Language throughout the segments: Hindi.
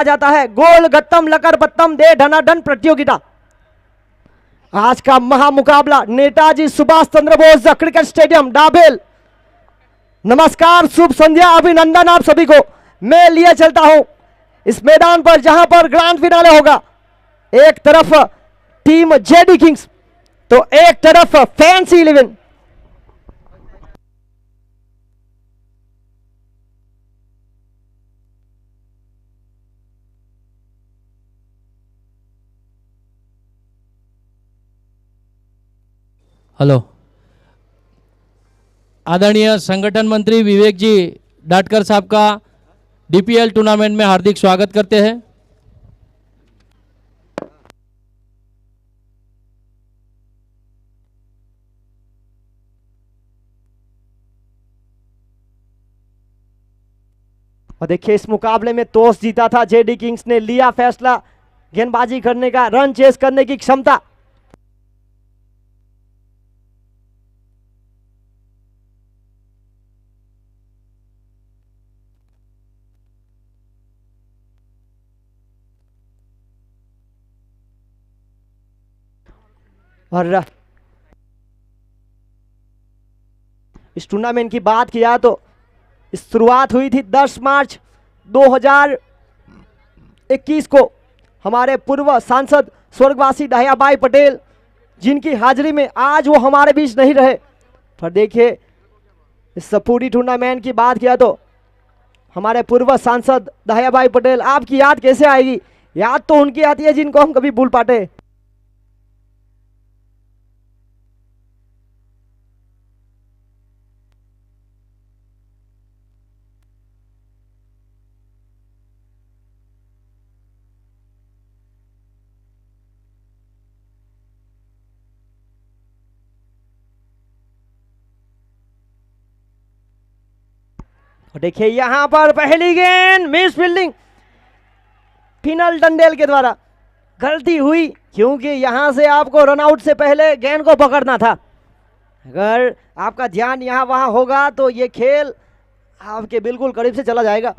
जाता है गोल गत्तम लकर पत्तम दे धनाधन प्रतियोगिता। आज का महामुकाबला Netaji Subhash Chandra Bose cricket stadium double. नमस्कार, शुभ संध्या, अभिनंदन आप सभी को मैं लिए चलता हूं इस मैदान पर जहां पर ग्रैंड फिनाले होगा। एक तरफ टीम जेडी किंग्स तो एक तरफ फैंसी 11। हेलो, आदरणीय संगठन मंत्री विवेक जी डाटकर साहब का डीपीएल टूर्नामेंट में हार्दिक स्वागत करते हैं। और देखिए इस मुकाबले में टॉस जीता था जेडी किंग्स ने, लिया फैसला गेंदबाजी करने का, रन चेस करने की क्षमता। और इस टूर्नामेंट की बात किया तो इस शुरुआत हुई थी 10 मार्च 2021 को हमारे पूर्व सांसद स्वर्गवासी दहियाबाई पटेल, जिनकी हाजिरी में आज वो हमारे बीच नहीं रहे। पर देखिए इस पूरी टूर्नामेंट की बात किया तो हमारे पूर्व सांसद दहियाबाई पटेल, आपकी याद कैसे आएगी? याद तो उनकी आती है जिनको हम कभी भूल पाते। और देखिए यहां पर पहली गेंद मिस फील्डिंग, फिनल डंडेल के द्वारा गलती हुई, क्योंकि यहां से आपको रनआउट से पहले गेंद को पकड़ना था। अगर आपका ध्यान यहां वहां होगा तो ये खेल आपके बिल्कुल करीब से चला जाएगा।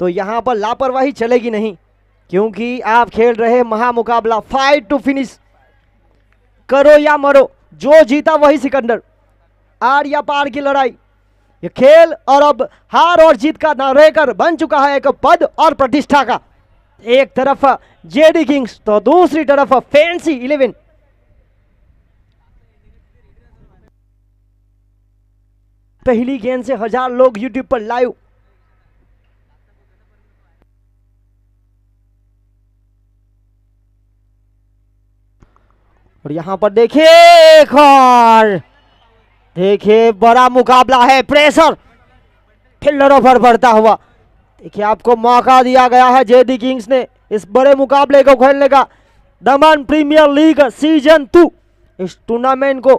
तो यहां पर लापरवाही चलेगी नहीं, क्योंकि आप खेल रहे महामुकाबला फाइट टू फिनिश, करो या मरो, जो जीता वही सिकंदर, आर या पार की लड़ाई ये खेल। और अब हार और जीत का ना रहकर बन चुका है एक पद और प्रतिष्ठा का। एक तरफ जेडी किंग्स तो दूसरी तरफ फैंसी 11। पहली गेंद से 1000 लोग यूट्यूब पर लाइव। और यहां पर देखिए एक और, देखिए बड़ा मुकाबला है, प्रेशर फील्डरों पर बढ़ता हुआ। देखिए आपको मौका दिया गया है जेडी किंग्स ने इस बड़े मुकाबले को खेलने का। दमन प्रीमियर लीग सीजन 2 इस टूर्नामेंट को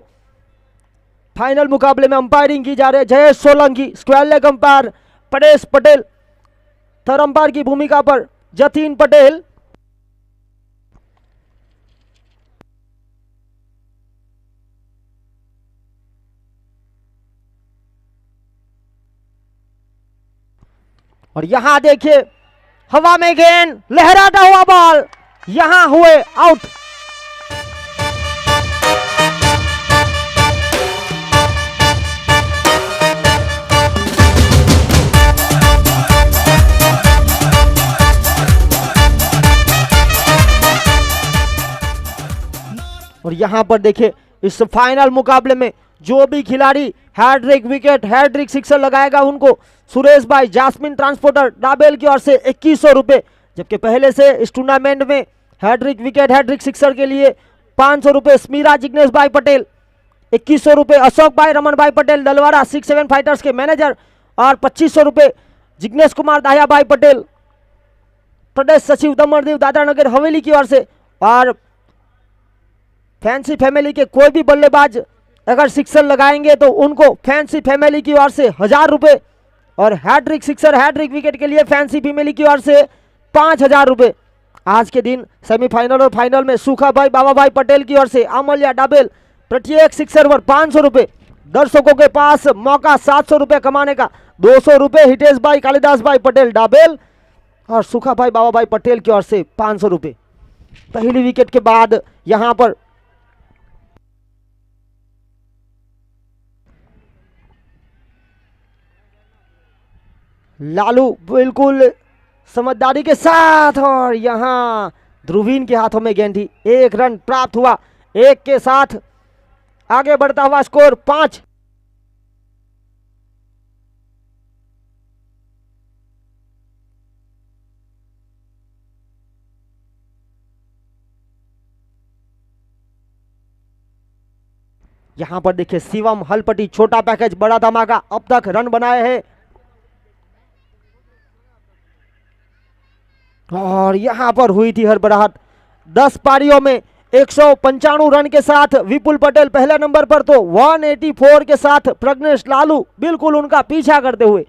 फाइनल मुकाबले में अंपायरिंग की जा रही है Jayesh Solanki, square leg umpire Paresh Patel, third umpire की भूमिका पर जतीन पटेल। और यहां देखिए हवा में गेंद, लहराता हुआ बॉल, यहां हुए आउट। और यहां पर देखिए इस फाइनल मुकाबले में जो भी खिलाड़ी हैट्रिक विकेट, हैट्रिक सिक्सर लगाएगा उनको सुरेश भाई जास्मिन ट्रांसपोर्टर डाबेल की ओर से 2100 रुपए, जबकि पहले से इस टूर्नामेंट में हैट्रिक विकेट, हैट्रिक सिक्सर के लिए 500 रुपए स्मीरा जिग्नेश भाई पटेल, 2100 रुपए अशोक भाई रमन भाई पटेल दलवारा 6-7 फाइटर्स के मैनेजर, और 2500 रुपए जिग्नेश कुमार दाहिया भाई पटेल प्रदेश सचिव दमनदीव दादरा नगर हवेली की ओर से। और फैंसी फैमिली के कोई भी बल्लेबाज अगर सिक्सर लगाएंगे तो उनको फैंसी फैमिली की ओर से 1000 रुपए, और हैट्रिक सिक्सर, हैट्रिक विकेट के लिए फैंसी फैमिली की ओर से 5000 रुपए। आज के दिन सेमीफाइनल और फाइनल में सूखा भाई बाबा भाई पटेल की ओर से अमल्या डाबेल प्रत्येक सिक्सर पर 500 रुपए। दर्शकों के पास मौका 700 रुपए कमाने का, 200 रुपए हितेश भाई कालिदास भाई पटेल डाबेल, और सुखा भाई बाबा भाई पटेल की ओर से 500 रुपए। पहली विकेट के बाद यहां पर लालू बिल्कुल समझदारी के साथ, और यहां ध्रुवीन के हाथों में गेंद थी। 1 रन प्राप्त हुआ। 1 के साथ आगे बढ़ता हुआ स्कोर 5। यहां पर देखिए शिवम हलपटी, छोटा पैकेज बड़ा धमाका, अब तक रन बनाए हैं। और यहां पर हुई थी हड़बड़ाहट। 10 पारियों में 195 रन के साथ विपुल पटेल पहले नंबर पर, तो 184 के साथ प्रज्ञेश लालू बिल्कुल उनका पीछा करते हुए।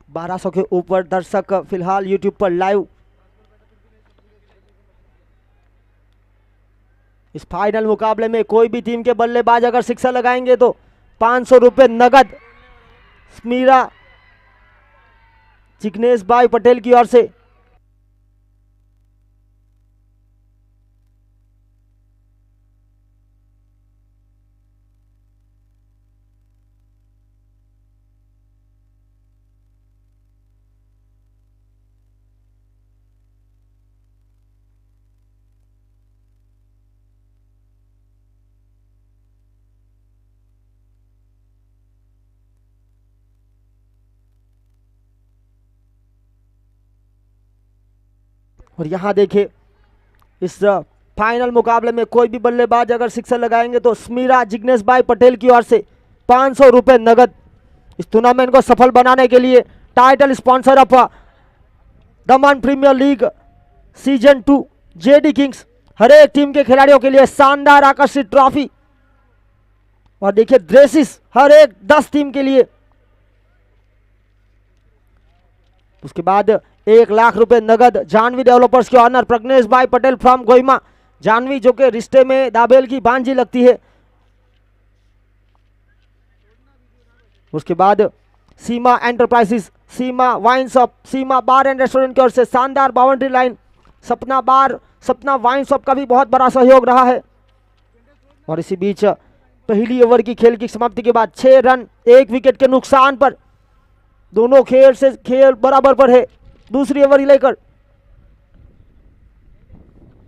बारह सौ के ऊपर दर्शक फिलहाल यूट्यूब पर लाइव इस फाइनल मुकाबले में कोई भी टीम के बल्लेबाज अगर सिक्सर लगाएंगे तो 500 रुपए नगद स्मीरा जिग्नेश भाई पटेल की ओर से। और यहां देखिए इस फाइनल मुकाबले में कोई भी बल्लेबाज अगर सिक्सर लगाएंगे तो स्मीरा जिग्नेश भाई पटेल की ओर से 500 रुपए नगद। इस टूर्नामेंट को सफल बनाने के लिए title sponsor of Daman premier league season 2 JD kings, हर एक टीम के खिलाड़ियों के लिए शानदार आकर्षित ट्रॉफी, और देखिए ड्रेसेस हर एक 10 टीम के लिए। उसके बाद 1 लाख रुपए नगद जानवी डेवलपर्स के ऑनर प्रज्ञेश भाई पटेल फ्रॉम गोइमा। जानवी जो कि रिश्ते में दाबेल की भांजी लगती है। उसके बाद Seema enterprises, Seema wine shop, Seema bar and restaurant की ओर से शानदार बाउंड्री लाइन, सपना बार, सपना वाइन शॉप का भी बहुत बड़ा सहयोग रहा है। और इसी बीच पहली ओवर की खेल की समाप्ति के बाद 6 रन 1 विकेट के नुकसान पर दोनों खेल बराबर पर है। दूसरी ओवर लेकर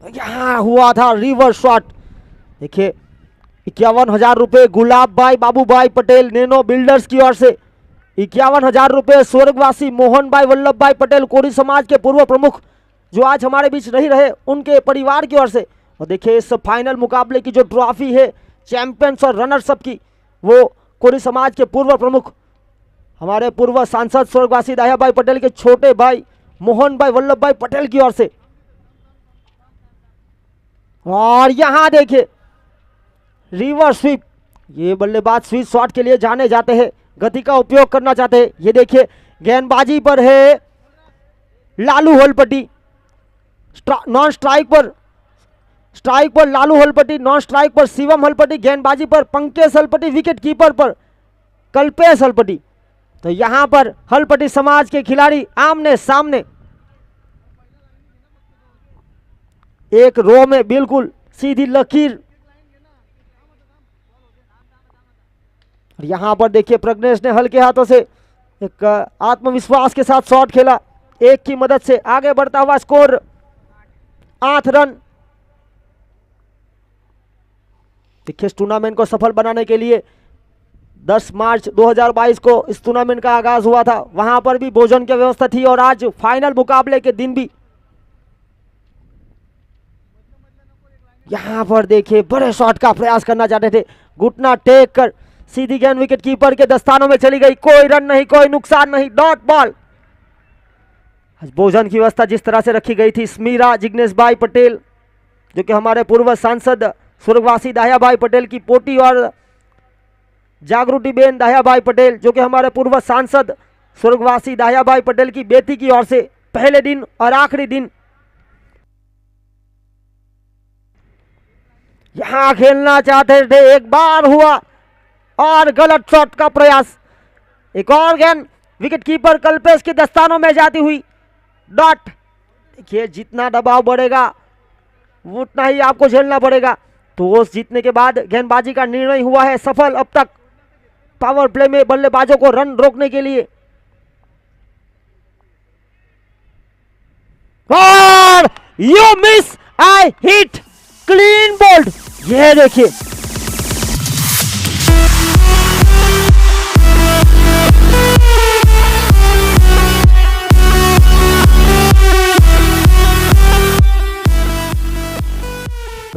यहां हुआ था रिवर्स शॉट। देखिए 51,000 रुपए गुलाब भाई बाबू भाई पटेल नैनो बिल्डर्स की ओर से, 51,000 रुपए स्वर्गवासी मोहन भाई वल्लभ भाई पटेल कोरी समाज के पूर्व प्रमुख जो आज हमारे बीच नहीं रहे, उनके परिवार की ओर से। और देखिए इस फाइनल मुकाबले की जो ट्रॉफी है चैंपियंस और रनर्स अप की, वो कोरी समाज के पूर्व प्रमुख हमारे पूर्व सांसद स्वर्गवासी दाहिया भाई पटेल के छोटे भाई मोहन भाई वल्लभ भाई पटेल की ओर से। और यहां देखिए रिवर्स स्वीप, ये बल्लेबाज स्वीप शॉट के लिए जाने जाते हैं, गति का उपयोग करना चाहते हैं। ये देखिए गेंदबाजी पर है लालू होलपट्टी, नॉन स्ट्राइक पर लालू होलपट्टी, नॉन स्ट्राइक पर शिवम हलपट्टी, गेंदबाजी पर पंकज हलपट्टी, विकेट कीपर पर कल्पेश हलपट्टी। तो यहां पर हलपट्टी समाज के खिलाड़ी आमने सामने एक रो में, बिल्कुल सीधी लकीर। यहां पर देखिए प्रज्ञेश ने हल्के हाथों से एक आत्मविश्वास के साथ शॉट खेला, 1 की मदद से आगे बढ़ता हुआ स्कोर 8 रन। देखिए इस टूर्नामेंट को सफल बनाने के लिए 10 मार्च 2022 को इस टूर्नामेंट का आगाज हुआ था, वहां पर भी भोजन की व्यवस्था थी, और आज फाइनल मुकाबले के दिन भी यहां पर देखिए बड़े शॉट का प्रयास करना चाहते थे, घुटना टेक कर सीधी गेंद विकेट कीपर के दस्तानों में चली गई, कोई रन नहीं, कोई नुकसान नहीं, डॉट बॉल। भोजन की व्यवस्था जिस तरह से रखी गई थी, स्मीरा जिग्नेश भाई पटेल जो कि हमारे पूर्व सांसद स्वर्गवासी दाहिया भाई पटेल की पोती और जागृति बेन दाहियाभाई पटेल, जो कि हमारे पूर्व सांसद स्वर्गवासी दाहियाभाई पटेल की बेटी की ओर से पहले दिन और आखिरी दिन यहां खेलना चाहते थे। एक बार हुआ और गलत शॉट का प्रयास। एक और गेंद विकेट कीपर कल्पेश के दस्तानों में जाती हुई डॉट। देखिए, जितना दबाव बढ़ेगा उतना ही आपको झेलना पड़ेगा। टॉस जीतने के बाद गेंदबाजी का निर्णय हुआ है सफल अब तक पावर प्ले में बल्लेबाजों को रन रोकने के लिए। और you miss, I hit, clean bowled. यह देखिए,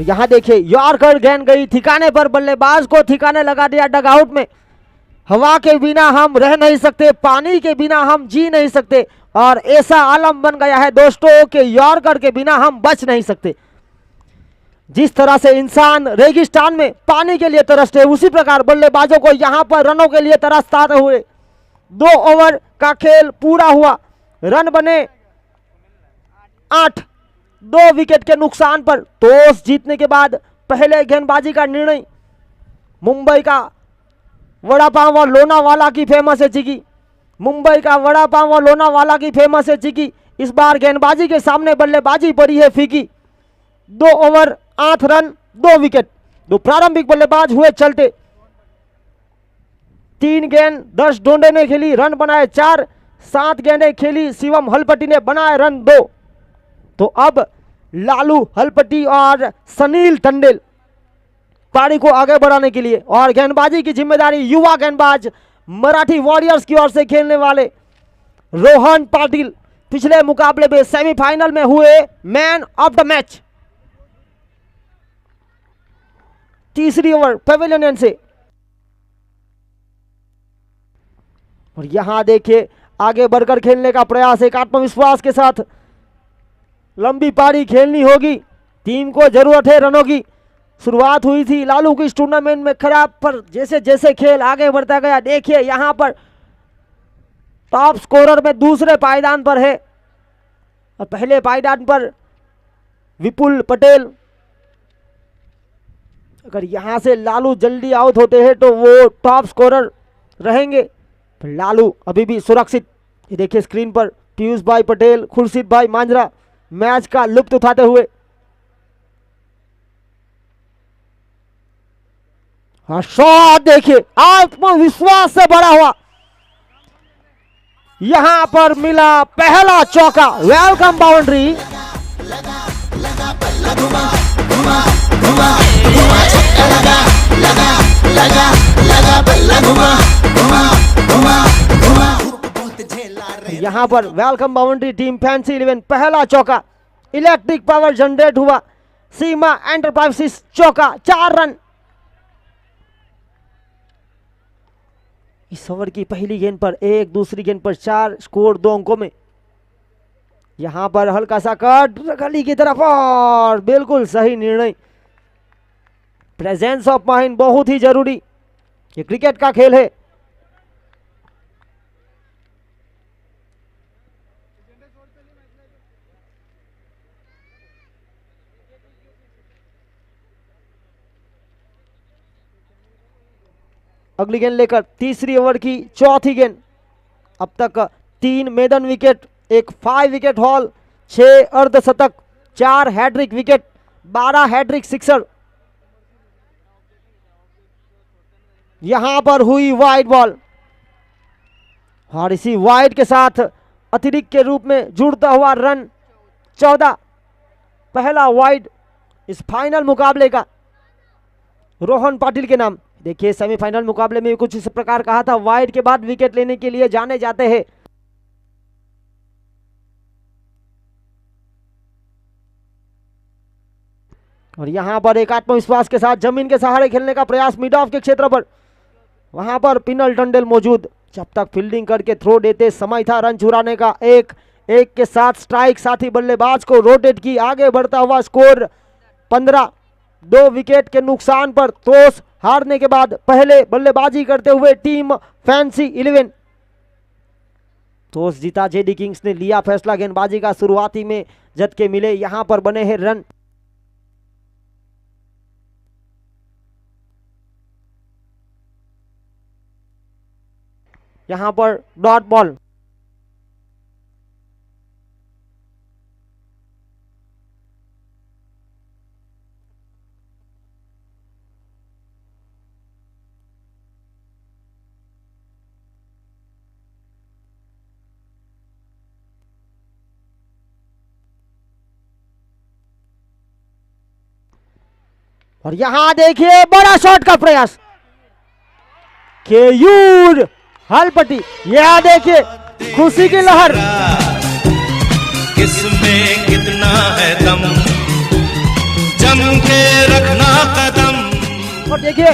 यहां देखिए यॉर्कर गेंद गई ठिकाने पर, बल्लेबाज को ठिकाने लगा दिया डगआउट में। हवा के बिना हम रह नहीं सकते, पानी के बिना हम जी नहीं सकते, और ऐसा आलम बन गया है दोस्तों कि यॉर्कर के बिना हम बच नहीं सकते। जिस तरह से इंसान रेगिस्तान में पानी के लिए तरसते, उसी प्रकार बल्लेबाजों को यहां पर रनों के लिए तरसता हुए 2 ओवर का खेल पूरा हुआ। रन बने 8, 2 विकेट के नुकसान पर। टॉस जीतने के बाद पहले गेंदबाजी का निर्णय मुंबई का वड़ा पाव और लोनावाला की फेमस है चिकी। मुंबई का वड़ा पाव और लोनावाला की फेमस है चिकी। इस बार गेंदबाजी के सामने बल्लेबाजी पड़ी है फीकी। 2 ओवर 8 रन 2 विकेट। 2 प्रारंभिक बल्लेबाज हुए चलते। 3 गेंद 10 डोंडे ने खेली, रन बनाए 4। 7 गेंदें खेली शिवम हलपटी ने, बनाए रन 2। तो अब लालू हलपटी और सनील टंडेल पारी को आगे बढ़ाने के लिए, और गेंदबाजी की जिम्मेदारी युवा गेंदबाज मराठी वॉरियर्स की ओर से खेलने वाले रोहन पाटिल, पिछले मुकाबले में सेमीफाइनल में हुए मैन ऑफ द मैच। तीसरी ओवर पेविलियन से, और यहां देखिए आगे बढ़कर खेलने का प्रयास, एक आत्मविश्वास के साथ लंबी पारी खेलनी होगी। टीम को जरूरत है रनों की। शुरुआत हुई थी लालू की इस टूर्नामेंट में खराब, पर जैसे जैसे खेल आगे बढ़ता गया, देखिए यहां पर टॉप स्कोरर में दूसरे पायदान पर है, और पहले पायदान पर विपुल पटेल। अगर यहां से लालू जल्दी आउट होते हैं तो वो टॉप स्कोरर रहेंगे। लालू अभी भी सुरक्षित। ये देखिए स्क्रीन पर पीयूष भाई पटेल, खुर्शीद भाई मांजरा मैच का लुत्फ उठाते हुए। हाँ, शॉट देखिए आत्मविश्वास से भरा हुआ, यहां पर मिला पहला चौका। Welcome boundary. यहां पर वेलकम बाउंड्री टीम फैंसी 11 पहला चौका। इलेक्ट्रिक पावर जनरेट हुआ। सीमा एंटरप्राइजेस चौका, 4 रन। इस ओवर की पहली गेंद पर 1, दूसरी गेंद पर 4, स्कोर 2 अंकों में। यहां पर हल्का सा कट गली की तरफ, और बिल्कुल सही निर्णय। प्रेजेंस ऑफ माइंड बहुत ही जरूरी, ये क्रिकेट का खेल है। अगली गेंद लेकर तीसरी ओवर की चौथी गेंद। अब तक 3 मेडन विकेट, एक 5 विकेट हॉल, 6 अर्धशतक, 4 हैट्रिक विकेट, 12 हैट्रिक सिक्सर। यहां पर हुई वाइड बॉल, और इसी वाइड के साथ अतिरिक्त के रूप में जुड़ता हुआ रन 14। पहला वाइड इस फाइनल मुकाबले का रोहन पाटिल के नाम। देखिए सेमीफाइनल मुकाबले में कुछ इस प्रकार कहा था, वाइड के बाद विकेट लेने के लिए जाने जाते हैं। और यहां पर एक आत्मविश्वास के साथ जमीन के सहारे खेलने का प्रयास मिड ऑफ के क्षेत्र पर। वहां पर पिनल टंडेल मौजूद, जब तक फील्डिंग करके थ्रो देते समय था रन चुराने का। एक के साथ स्ट्राइक, साथी बल्लेबाज को रोटेट की, आगे बढ़ता हुआ स्कोर 15। 2 विकेट के नुकसान पर टॉस हारने के बाद पहले बल्लेबाजी करते हुए टीम फैंसी 11। टॉस जीता जेडी किंग्स ने, लिया फैसला गेंदबाजी का। शुरुआती में झटके मिले, यहां पर बने हैं रन। यहां पर डॉट बॉल। और यहां देखिए बड़ा शॉट का प्रयास, केयूर हलपट्टी। यह देखिए खुशी की लहर। किसमें कितना है दम, जम के रखना कदम। और देखिए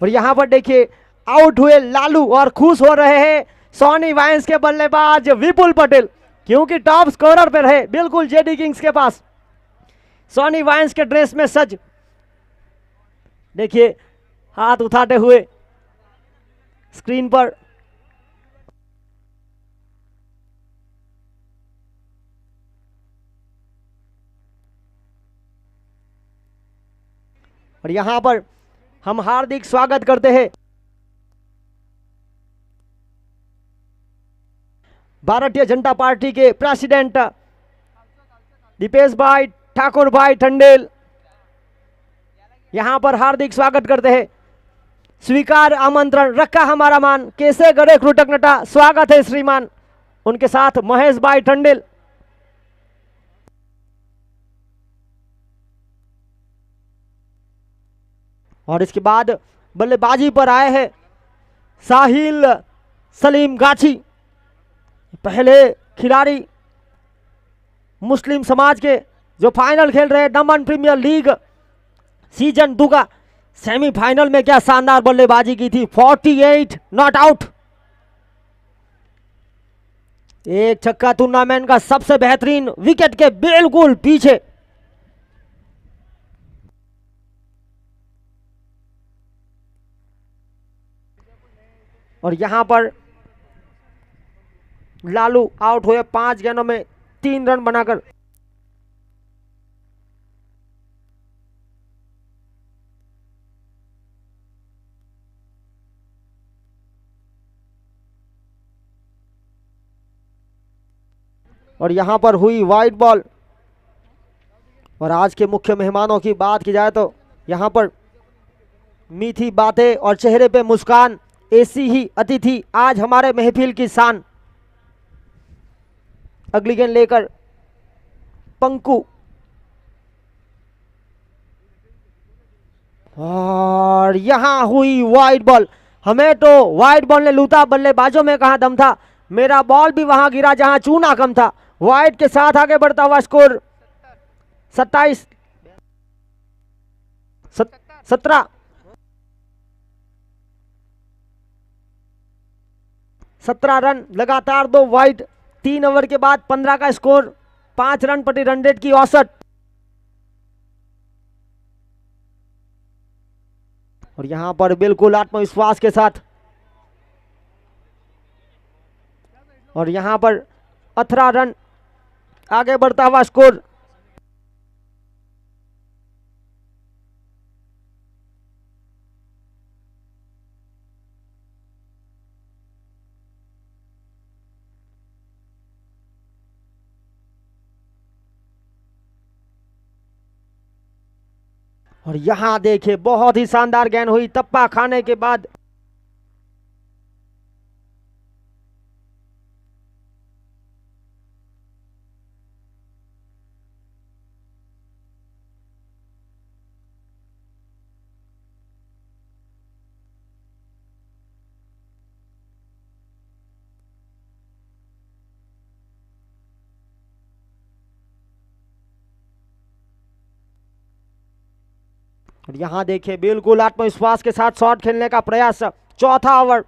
और यहां पर देखिए आउट हुए लालू और खुश हो रहे हैं सोनी वाइन्स के बल्लेबाज विपुल पटेल, क्योंकि टॉप स्कोरर पे रहे बिल्कुल जेडी किंग्स के पास। सोनी वाइन्स के ड्रेस में सज, देखिए हाथ उठाते हुए स्क्रीन पर। और यहां पर हम हार्दिक स्वागत करते हैं भारतीय जनता पार्टी के प्रेसिडेंट दीपेश भाई ठाकुर भाई टंडेल। यहां पर हार्दिक स्वागत करते हैं। स्वीकार आमंत्रण, रखा हमारा मान, कैसे गड़े कृतज्ञता, स्वागत है श्रीमान। उनके साथ महेश भाई टंडेल। और इसके बाद बल्लेबाजी पर आए हैं साहिल सलीम गाछी, पहले खिलाड़ी मुस्लिम समाज के जो फाइनल खेल रहे दमन प्रीमियर लीग सीजन 2 का। सेमीफाइनल में क्या शानदार बल्लेबाजी की थी, 48 नॉट आउट। एक छक्का टूर्नामेंट का सबसे बेहतरीन, विकेट के बिल्कुल पीछे। और यहां पर लालू आउट हुए 5 गेंदों में 3 रन बनाकर। और यहां पर हुई वाइड बॉल। और आज के मुख्य मेहमानों की बात की जाए तो यहां पर मीठी बातें और चेहरे पे मुस्कान, ऐसी ही अतिथि आज हमारे महफिल की शान। अगली गेंद लेकर पंकु, और यहां हुई वाइड बॉल। हमें तो वाइड बॉल ने लूटा, बल्लेबाजों में कहां दम था। मेरा बॉल भी वहां गिरा जहां चूना कम था। वाइड के साथ आगे बढ़ता हुआ स्कोर 17 17 रन, लगातार 2 वाइड। 3 ओवर के बाद 15 का स्कोर, 5 रन प्रति रन रेट की औसत। और यहां पर बिल्कुल आत्मविश्वास के साथ, और यहां पर 18 रन, आगे बढ़ता हुआ स्कोर। और यहां देखिए बहुत ही शानदार गेंद हुई, तप्पा खाने के बाद। और यहां देखिए बिल्कुल आत्मविश्वास के साथ शॉट खेलने का प्रयास। 4था ओवर,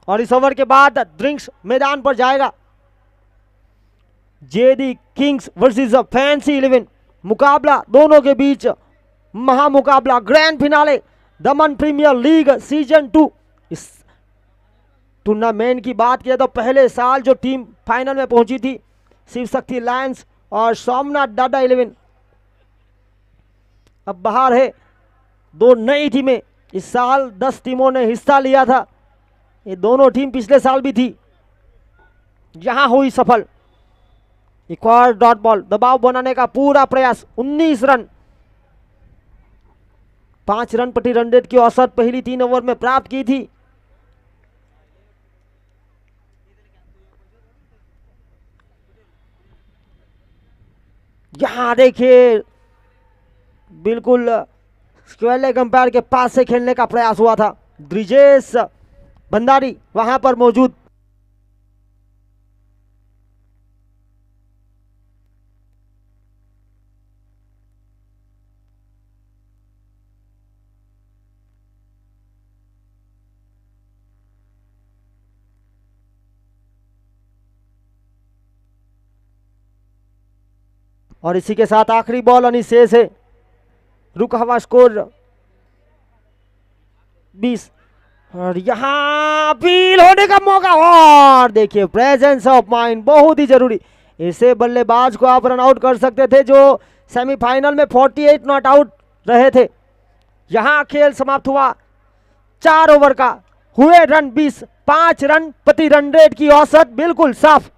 और इस ओवर के बाद ड्रिंक्स मैदान पर जाएगा। JD Kings versus fancy 11। मुकाबला दोनों के बीच, महामुकाबला, ग्रैंड फिनाले दमन प्रीमियर लीग सीजन 2। इस टूर्नामेंट की बात किया तो पहले साल जो टीम फाइनल में पहुंची थी, शिव शक्ति लायंस और सोमनाथ डाडा 11, अब बाहर है। दो नई टीमें, इस साल 10 टीमों ने हिस्सा लिया था। ये दोनों टीम पिछले साल भी थी, यहां हुई सफल। एक और डॉट बॉल, दबाव बनाने का पूरा प्रयास, 19 रन, 5 रन प्रति रन रेट की औसत पहली 3 ओवर में प्राप्त की थी। यहां देखिए बिल्कुल स्क्वायर लेग अंपायर के पास से खेलने का प्रयास हुआ था। ब्रिजेश भंडारी वहां पर मौजूद। और इसी के साथ आखिरी बॉल अनिश शेष है। रुका हुआ स्कोर 20 और यहां अपील होने का मौका। और देखिए प्रेजेंस ऑफ माइंड बहुत ही जरूरी। ऐसे बल्लेबाज को आप रन आउट कर सकते थे जो सेमीफाइनल में 48 नॉट आउट रहे थे। यहां खेल समाप्त हुआ। 4 ओवर का, हुए रन 20, 5 रन प्रति रन रेट की औसत बिल्कुल साफ।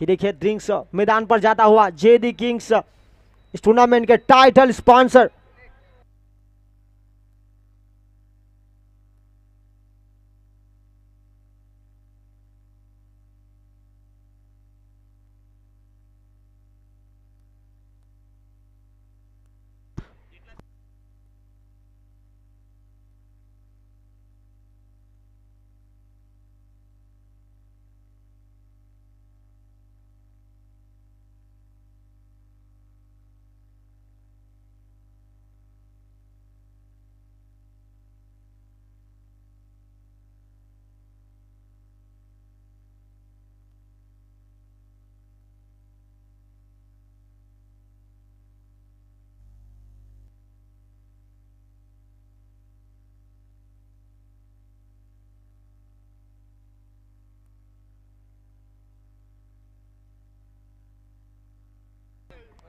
ये देखिए ड्रिंक्स मैदान पर जाता हुआ, जेडी किंग्स इस टूर्नामेंट के टाइटल स्पॉन्सर।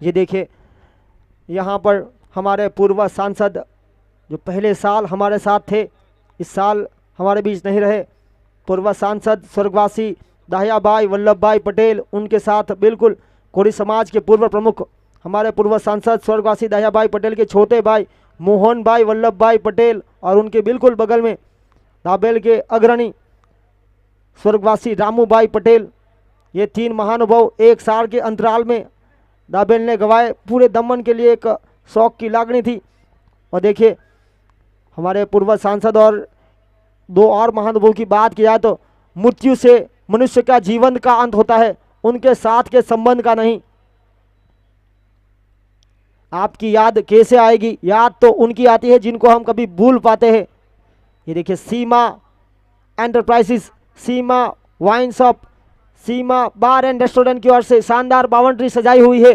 ये देखिए यहाँ पर हमारे पूर्व सांसद जो पहले साल हमारे साथ थे, इस साल हमारे बीच नहीं रहे, पूर्व सांसद स्वर्गवासी दाहियाभाई वल्लभ भाई पटेल, उनके साथ बिल्कुल कोरी समाज के पूर्व प्रमुख हमारे पूर्व सांसद स्वर्गवासी दाहियाभाई पटेल के छोटे भाई मोहन भाई वल्लभ भाई पटेल और उनके बिल्कुल बगल में दाबेल के अग्रणी स्वर्गवासी रामू भाई पटेल। ये 3 महानुभाव एक साल के अंतराल में दाबेल ने गवाए। पूरे दमन के लिए एक शौक की लागनी थी। और देखिए हमारे पूर्व सांसद और 2 और महानुभाव की बात की जाए तो मृत्यु से मनुष्य का जीवन का अंत होता है, उनके साथ के संबंध का नहीं। आपकी याद कैसे आएगी? याद तो उनकी आती है जिनको हम कभी भूल पाते हैं। ये देखिए Seema enterprises, Seema wine shop, Seema bar and restaurant की ओर से शानदार बाउंड्री सजाई हुई है।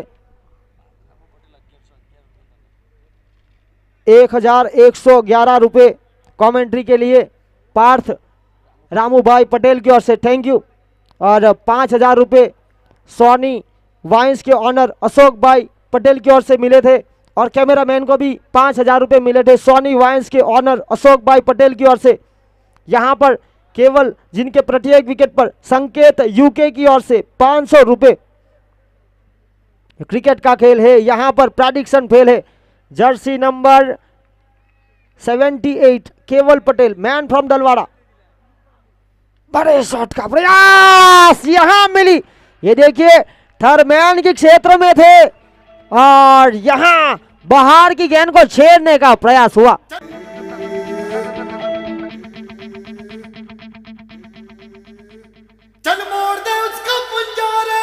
1111 रुपये कमेंट्री के लिए पार्थ रामू भाई पटेल की ओर से थैंक यू। और 5000 रुपये सोनी वाइन्स के ऑनर अशोक भाई पटेल की ओर से मिले थे। और कैमरामैन को भी 5000 रुपये मिले थे सोनी वाइन्स के ऑनर अशोक भाई पटेल की ओर से। यहाँ पर केवल जिनके प्रत्येक विकेट पर संकेत यूके की ओर से 500 रुपये। क्रिकेट का खेल है, यहाँ पर प्रेडिक्शन फेल है। जर्सी नंबर 78 केवल पटेल, मैन फ्रॉम डलवाड़ा, बड़े शॉट का प्रयास यहां मिली। ये देखिए थर्मैन के क्षेत्र में थे और यहां बाहर की गेंद को छेड़ने का प्रयास हुआ। चल मोड़ दे उसका पुंजारा।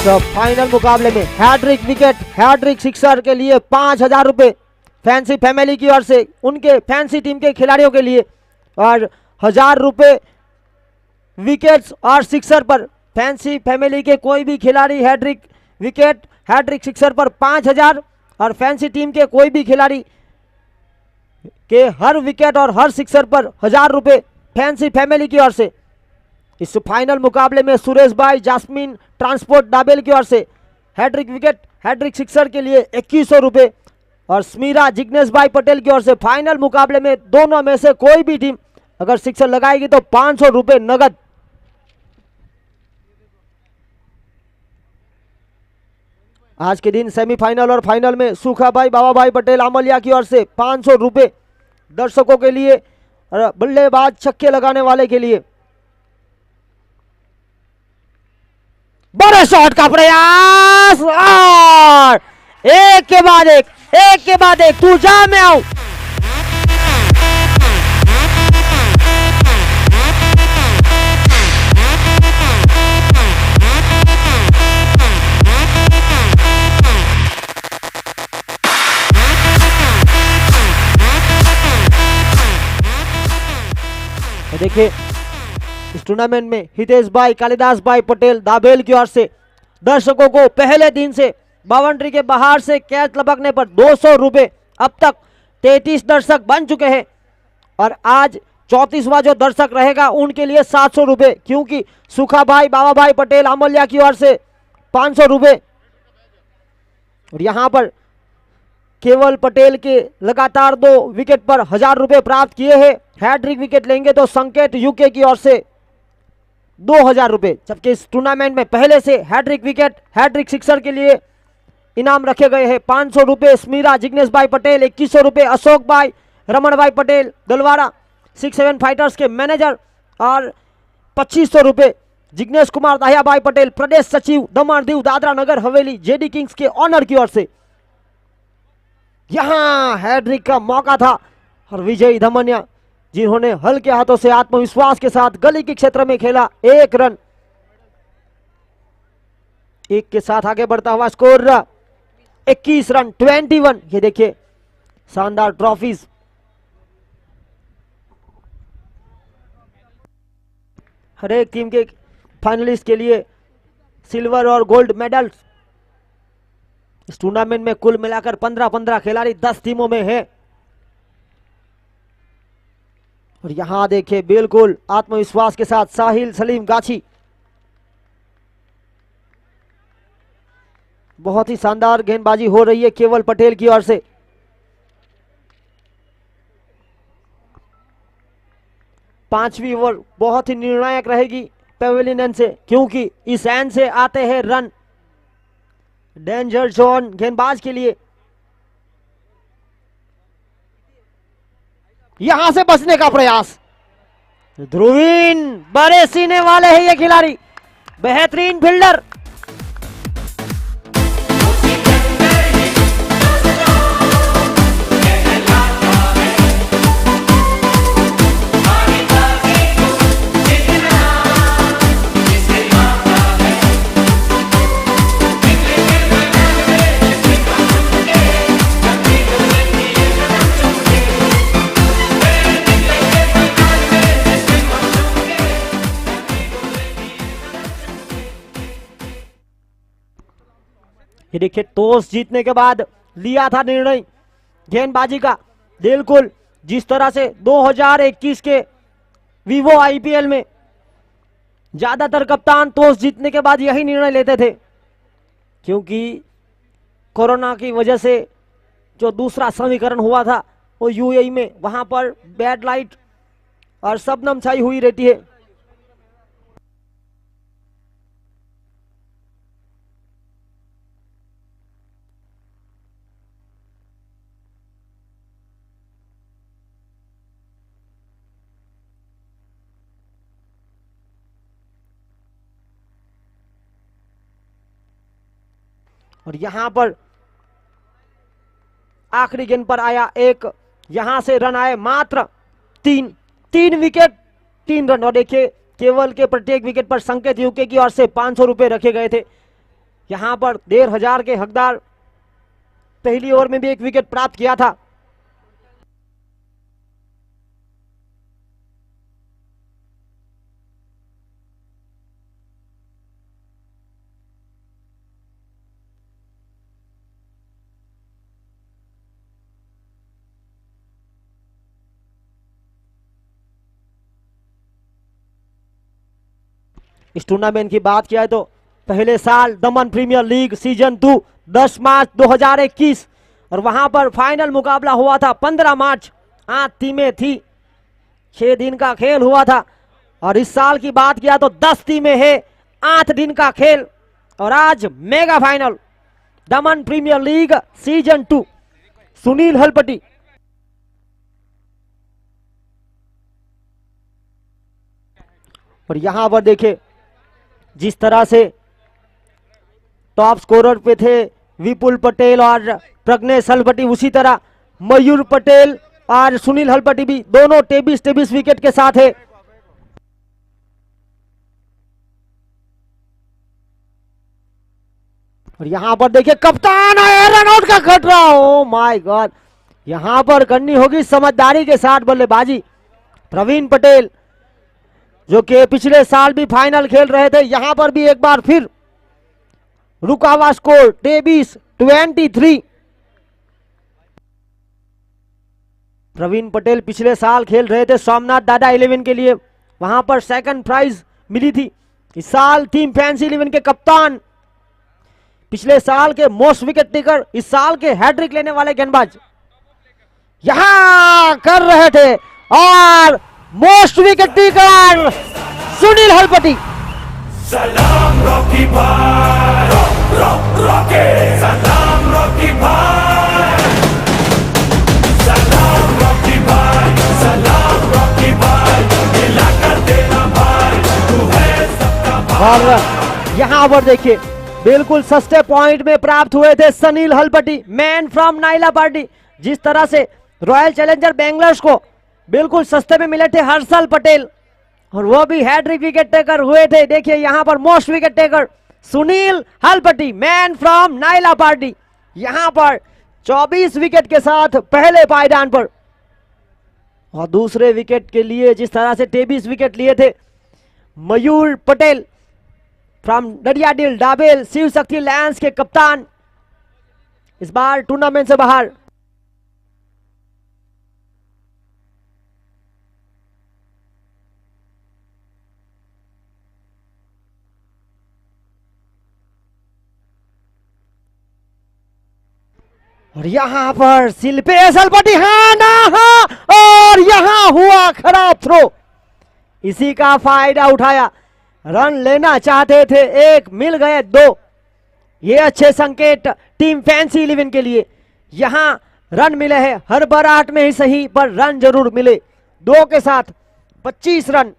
इस फाइनल मुकाबले में हैट्रिक विकेट, हैट्रिक सिक्सर के लिए 5,000 रुपए फैंसी फैमिली की ओर से, उनके फैंसी टीम के खिलाड़ियों के लिए, और 1,000 रुपए विकेट्स और सिक्सर पर फैंसी फैमिली के कोई भी खिलाड़ी हैट्रिक विकेट, हैट्रिक सिक्सर पर 5,000 और फैंसी टीम के कोई भी खिलाड़ी के हर विकेट और हर सिक्सर पर 1,000 रुपए फैंसी फैमिली की ओर से। इस फाइनल मुकाबले में सुरेश भाई जास्मिन ट्रांसपोर्ट दाबेल की ओर से हैट्रिक विकेट, हैट्रिक सिक्सर के लिए 2100 रुपए और स्मीरा जिग्नेश भाई पटेल की ओर से फाइनल मुकाबले में दोनों में से कोई भी टीम अगर सिक्सर लगाएगी तो 500 रुपए नगद। आज के दिन सेमीफाइनल और फाइनल में सुखा भाई बाबा भाई पटेल आमलिया की ओर से 500 रुपए दर्शकों के लिए और बल्लेबाज छक्के लगाने वाले के लिए। बड़े शॉट का प्रयास और एक के बाद एक, एक के बाद एक, तू जा मैं आऊं। देखिए इस टूर्नामेंट में हितेश भाई कालिदास भाई पटेल दाबेल की ओर से दर्शकों को पहले दिन से बाउंड्री के बाहर से कैच लपकने पर 200 रुपए, अब तक 33 दर्शक बन चुके हैं और आज 34वां जो दर्शक रहेगा उनके लिए 700 रुपए, क्योंकि सुखा भाई बाबा भाई पटेल अमल्या की ओर से 500 रुपए और यहां पर केवल पटेल के लगातार 2 विकेट पर 1,000 रुपए प्राप्त किए हैं। हैट्रिक विकेट लेंगे तो संकेत यूके की ओर से 2,000 रुपए, जबकि इस टूर्नामेंट में पहले से हैट्रिक विकेट, हैट्रिक सिक्सर के लिए इनाम रखे गए हैं। 500 रुपए स्मीरा जिग्नेश भाई पटेल, 2100 रुपए अशोक भाई रमन भाई पटेल दलवाड़ा 6-7 फाइटर्स के मैनेजर और 2500 रुपए जिग्नेश कुमार दाहिया भाई पटेल प्रदेश सचिव दमन दीव दादरा नगर हवेली जेडी किंग्स के ऑनर की ओर से। यहां हैट्रिक का मौका था और विजय धमनिया जिन्होंने हल्के हाथों से आत्मविश्वास के साथ गली के क्षेत्र में खेला, 1 रन 1 के साथ आगे बढ़ता हुआ स्कोर 21 रन 21। ये देखिए शानदार ट्रॉफीज, हर एक टीम के फाइनलिस्ट के लिए सिल्वर और गोल्ड मेडल्स। इस टूर्नामेंट में कुल मिलाकर 15-15 खिलाड़ी 10 टीमों में है और यहां देखिए बिल्कुल आत्मविश्वास के साथ साहिल सलीम गाछी, बहुत ही शानदार गेंदबाजी हो रही है केवल पटेल की ओर से। पांचवी ओवर बहुत ही निर्णायक रहेगी पेविलियन एंड से, क्योंकि इस एंड से आते हैं रन। डेंजर जोन गेंदबाज के लिए, यहां से बचने का प्रयास, ध्रुवीन बड़े सीने वाले हैं ये खिलाड़ी, बेहतरीन फील्डर। ये देखिए टॉस जीतने के बाद लिया था निर्णय गेंदबाजी का, बिल्कुल जिस तरह से 2021 के वीवो आईपीएल में ज्यादातर कप्तान टॉस जीतने के बाद यही निर्णय लेते थे, क्योंकि कोरोना की वजह से जो दूसरा समीकरण हुआ था वो यूएई में, वहां पर बैड लाइट और शबनम छाई हुई रहती है। और यहां पर आखिरी गेंद पर आया एक, यहां से रन आए मात्र 3 विकेट 3 रन। और देखिए केवल के प्रत्येक विकेट पर संकेत यूके की ओर से 500 रुपए रखे गए थे। यहां पर 1,500 के हकदार पहली ओवर में भी एक विकेट प्राप्त किया था। इस टूर्नामेंट की बात किया तो पहले साल दमन प्रीमियर लीग सीजन 2 10 मार्च 2021 और वहां पर फाइनल मुकाबला हुआ था 15 मार्च। 8 टीमें थी, 6 दिन का खेल हुआ था। और इस साल की बात किया तो 10 टीमें है, 8 दिन का खेल। और आज मेगा फाइनल दमन प्रीमियर लीग सीजन 2। सुनील हलपटी और यहां पर देखे जिस तरह से टॉप स्कोरर पे थे विपुल पटेल और प्रज्ञेश हलपटी, उसी तरह मयूर पटेल और सुनील हलपटी भी दोनों 23 विकेट के साथ है। और यहां पर देखिए कप्तान आया, रन आउट का खतरा। ओ माय गॉड, यहां पर करनी होगी समझदारी के साथ बल्लेबाजी। प्रवीण पटेल जो कि पिछले साल भी फाइनल खेल रहे थे, यहां पर भी एक बार फिर रुका हुआ स्कोर 23 प्रवीण पटेल पिछले साल खेल रहे थे सोमनाथ दादा 11 के लिए, वहां पर सेकंड प्राइज मिली थी। इस साल टीम फैंसी 11 के कप्तान, पिछले साल के मोस्ट विकेट टेकर, इस साल के हैट्रिक लेने वाले गेंदबाज यहां कर रहे थे। और मोस्ट विकेट टेकर सुनील हलपटी। सलाम रॉकी भाई, रॉकी सलाम रॉकी भाई, सलाम रॉकी भाई, सलाम रॉकी भाई, मिला कर देना भाई, तू है सबका भाई। और यहां पर देखिए बिल्कुल सस्ते पॉइंट में प्राप्त हुए थे Sunil Halpati, man from Naila party. जिस तरह से रॉयल चैलेंजर बेंगलोर को बिल्कुल सस्ते में मिले थे हर्षल पटेल, और वो भी हैट्रिक विकेट टेकर हुए थे। देखिए यहां पर most wicket taker Sunil Halpati, man from Naila party, यहां पर 24 विकेट के साथ पहले पायदान पर। और दूसरे विकेट के लिए जिस तरह से 23 विकेट लिए थे मयूर Patel from डडियाडील double Shiv Shakti Lions के कप्तान, इस बार टूर्नामेंट से बाहर। और यहां पर शिल्पेश हलपटी, हाँ ना हाँ, और यहां हुआ खराब थ्रो, इसी का फायदा उठाया। रन लेना चाहते थे, एक मिल गए 2। ये अच्छे संकेत टीम फैंसी 11 के लिए। यहां रन मिले हैं, हर बराट में ही सही पर रन जरूर मिले। 2 के साथ 25 रन,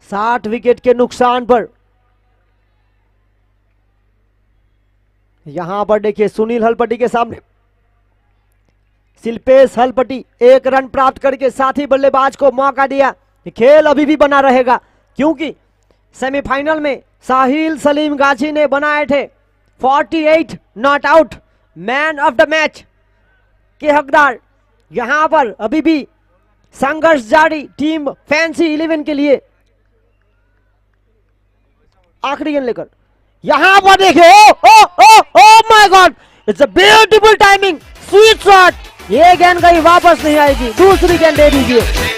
60 विकेट के नुकसान पर। यहां पर देखिए सुनील हलपटी के सामने शिल्पेश हलपटी 1 रन प्राप्त करके साथी बल्लेबाज को मौका दिया। खेल अभी भी बना रहेगा क्योंकि सेमीफाइनल में साहिल सलीम गाची ने बनाए थे 48 not out, man of the match के हकदार। यहां पर अभी भी संघर्ष जारी टीम फैंसी 11 के लिए। आखिरी गेंद लेकर यहां पर देखिए, ओ my God, it's a beautiful timing, sweet shot. ये गेंद कहीं वापस नहीं आएगी, दूसरी गेंद दे दीजिए।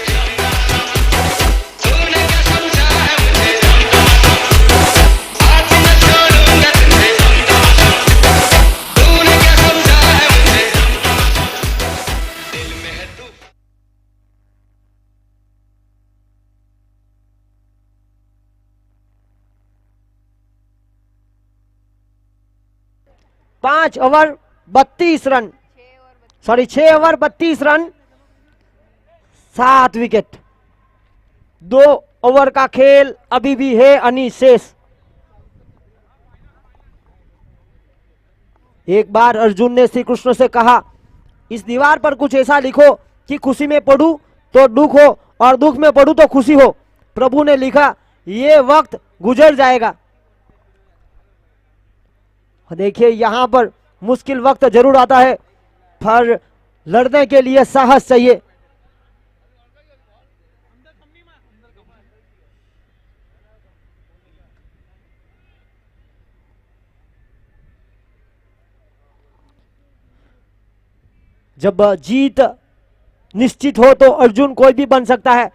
पांच over 32 run, sorry 6 over 32 run, 7 wicket. 2 over का खेल अभी भी है अनिशेष। एक बार अर्जुन ने श्री कृष्ण से कहा, इस दीवार पर कुछ ऐसा लिखो कि खुशी में पढ़ूं तो दुख हो और दुख में पढ़ूं तो खुशी हो। प्रभु ने लिखा, ये वक्त गुजर जाएगा। देखिए यहां पर मुश्किल वक्त जरूर आता है, पर लड़ने के लिए साहस चाहिए। जब जीत निश्चित हो तो अर्जुन कोई भी बन सकता है,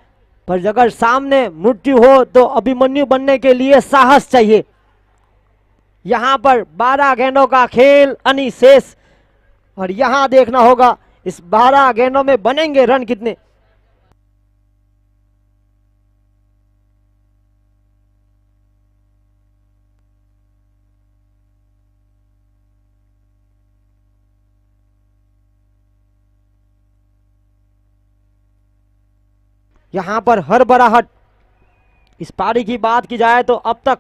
पर अगर सामने मृत्यु हो तो अभिमन्यु बनने के लिए साहस चाहिए। यहां पर 12 गेंदों का खेल अनिशेष, और यहां देखना होगा इस 12 गेंदों में बनेंगे रन कितने। यहां पर हड़बड़ाहट। इस पारी की बात की जाए तो अब तक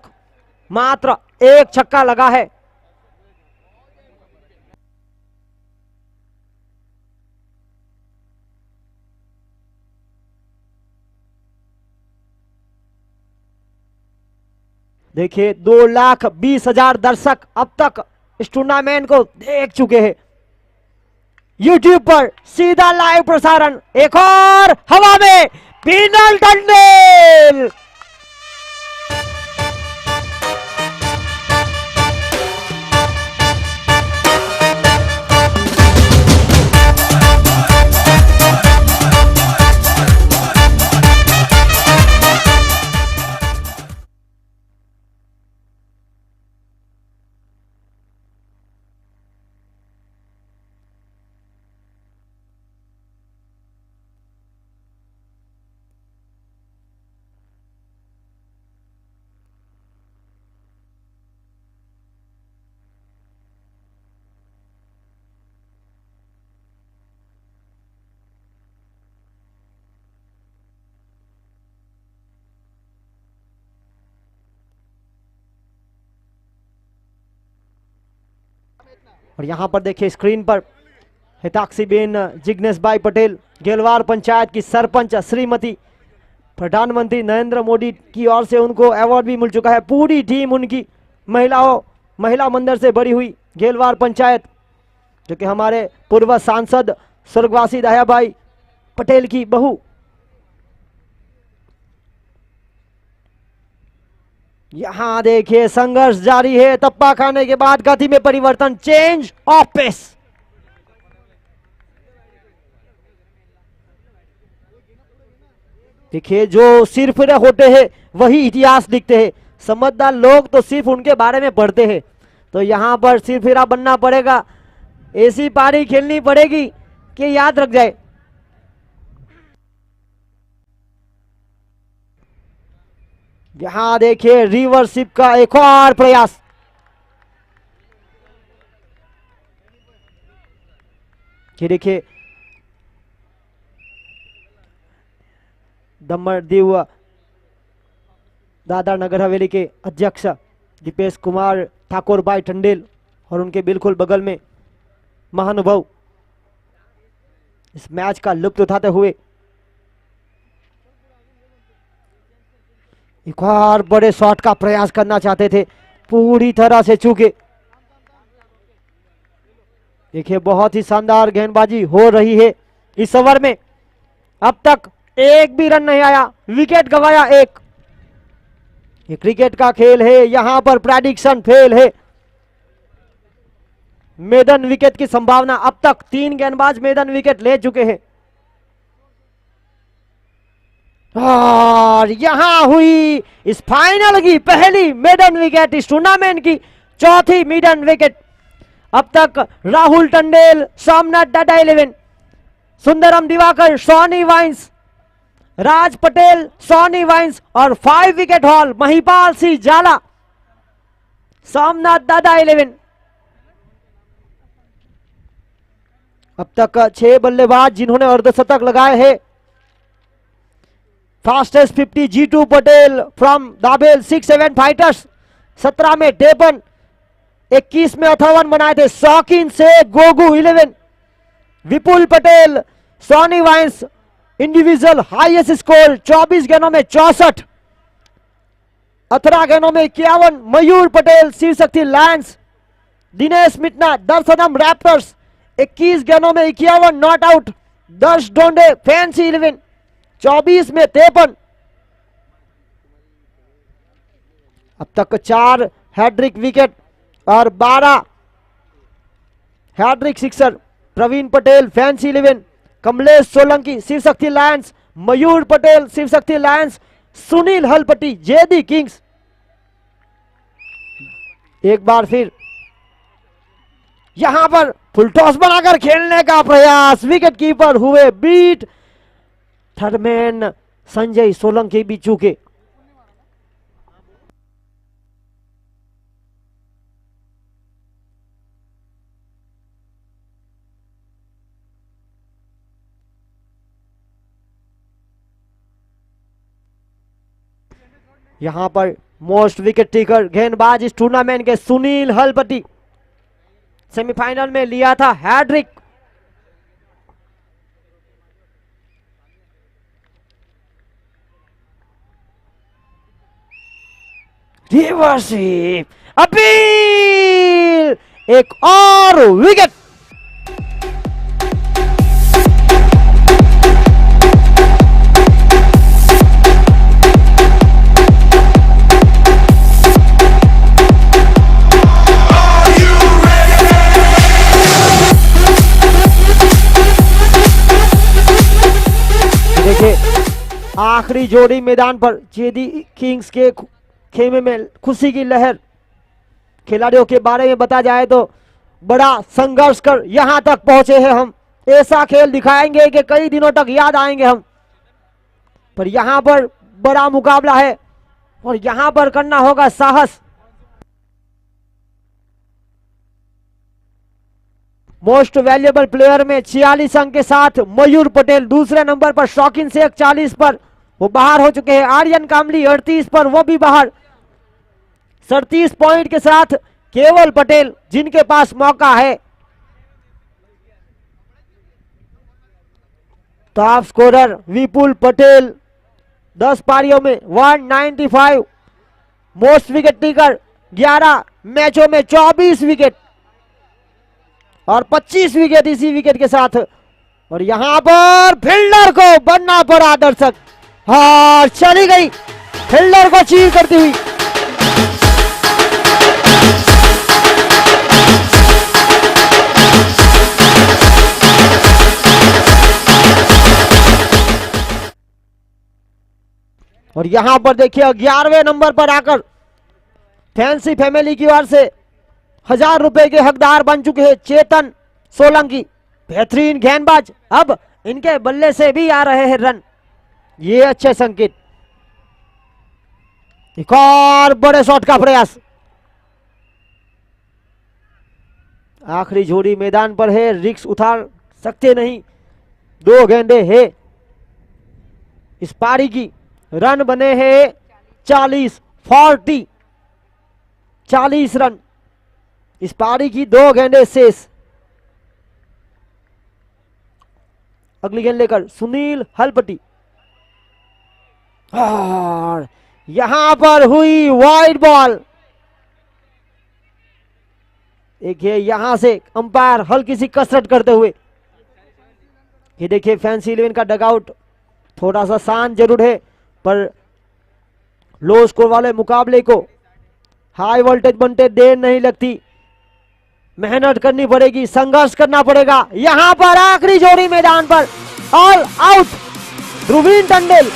मात्र एक छक्का लगा है। देखिए 2,20,000 दर्शक अब तक इस टूर्नामेंट को देख चुके हैं। यूट्यूब पर सीधा लाइव प्रसारण, एक और हवा में पिनल टंडेल। और यहां पर देखिए स्क्रीन पर हिताक्षीबेन जिग्नेश भाई पटेल, गेलवार पंचायत की सरपंच श्रीमती, प्रधानमंत्री नरेंद्र मोदी की ओर से उनको अवार्ड भी मिल चुका है। पूरी टीम उनकी महिला मंदिर से बड़ी हुई गेलवार पंचायत, जो कि हमारे पूर्व सांसद स्वर्गवासी दयाभाई पटेल की बहू। यहां देखिए संघर्ष जारी है। तप्पा खाने के बाद गति में परिवर्तन, चेंज ऑफ पेस। देखिए जो सिर्फ होते हैं वही इतिहास लिखते हैं। समझदार लोग तो सिर्फ उनके बारे में पढ़ते हैं। तो यहां पर सिरफिरा बनना पड़ेगा, ऐसी पारी खेलनी पड़ेगी कि याद रख जाए। यहां देखिए रिवर्सिप का एक और प्रयास। ये देखिए दमन दीव दादर नगर हवेली के अध्यक्ष दीपेश कुमार ठाकुर भाई टंडेल और उनके बिल्कुल बगल में महानुभव इस मैच का लुत्फ उठाते हुए एक और बड़े शॉट का प्रयास करना चाहते थे, पूरी तरह से चूके। देखिए बहुत ही शानदार गेंदबाजी हो रही है इस ओवर में। अब तक एक भी रन नहीं आया, विकेट गंवाया एक। ये क्रिकेट का खेल है, यहां पर प्रेडिक्शन फेल है। मेडन विकेट की संभावना, अब तक 3 गेंदबाज मेडन विकेट ले चुके हैं। और यहां हुई इस फाइनल की पहली मेडन विकेट, इस टूर्नामेंट की चौथी मेडन विकेट। अब तक Rahul Tandel, Somnath data 11, Sundaram Diwakar, Soni wines, Raj Patel, Soni wines और 5 विकेट हॉल महिपाल सिंह जाला, सोमनाथ दादा 11। अब तक 6 बल्लेबाज जिन्होंने अर्धशतक लगाए हैं। Fastest 50 G2 Patel from Dabel 6-7 fighters, 17 में डेबन, 21 में 58 बनाए थे। शौकीन से गोगू 11, Vipul Patel, Soni wines individual highest score 24 गेंदों में 64। 18 गेंदों में 51, मयूर पटेल शिव शक्ति लायंस। दिनेश मिटना दर्शनम रैप्टर्स 21 गेंदों में 51 नॉट आउट। 10 डोंडे फैंसी 11 24 में 53। अब तक 4 हैट्रिक विकेट और 12 hat trick sixer. Praveen Patel fancy 11, Kamlesh Solanki Shiv Shakti lions, Mayur Patel Shiv Shakti lions, Sunil Halpatti JD kings. एक बार फिर यहां पर फुल टॉस बनाकर खेलने का प्रयास, विकेट कीपर हुए बीट। थर्डमैन संजय सोलंकी भी चूके। यहां पर मोस्ट विकेट टेकर गेंदबाज इस टूर्नामेंट के सुनील हलपट्टी, सेमीफाइनल में लिया था हैट्रिक। रिवर्सिव अपील, एक और विकेट। देखिए आखिरी जोड़ी मैदान पर जेडी किंग्स के खेमे में खुशी की लहर। खिलाड़ियों के बारे में बताया जाए तो बड़ा संघर्ष कर यहां तक पहुंचे हैं हम। ऐसा खेल दिखाएंगे कि कई दिनों तक याद आएंगे हम। पर यहां पर बड़ा मुकाबला है और यहां पर करना होगा साहस। मोस्ट वैल्यूएबल प्लेयर में 46 अंक के साथ मयूर पटेल दूसरे नंबर पर। शौकीन शेख 40 पर, वो बाहर हो चुके हैं। आर्यन कामली 38 पर, वो भी बाहर। 37 पॉइंट के साथ केवल पटेल, जिनके पास मौका है। टॉप स्कोरर विपुल पटेल 10 पारियों में 195। मोस्ट विकेट टेकर 11 मैचों में 24 विकेट और 25 विकेट इसी विकेट के साथ। और यहां पर फील्डर को बनना पड़ा दर्शक। हाँ चली गई फील्डर को चीर करती हुई। और यहां पर देखिए 11वें नंबर पर आकर फैंसी फैमिली की ओर से 1000 रुपए के हकदार बन चुके हैं चेतन सोलंकी। बेहतरीन गेंदबाज, अब इनके बल्ले से भी आ रहे हैं रन, ये अच्छे संकेत। एक और बड़े शॉट का प्रयास। आखिरी जोड़ी मैदान पर है, रिक्स उठा सकते नहीं। 2 गेंदे है इस पारी की। रन बने हैं 40 रन इस पारी की। 2 गेंदे शेष। अगली गेंद लेकर सुनील हलपट्टी और यहां पर हुई वाइड बॉल। एक है यहां से अंपायर हल्की सी कसरत करते हुए। ये देखिए फैंसी 11 का डगआउट थोड़ा सा शांत जरूर है, पर लो स्कोर वाले मुकाबले को हाई वोल्टेज बनते देर नहीं लगती। मेहनत करनी पड़ेगी, संघर्ष करना पड़ेगा। यहां पर आखिरी जोड़ी मैदान पर ऑल आउट ध्रुवीन टंडेल।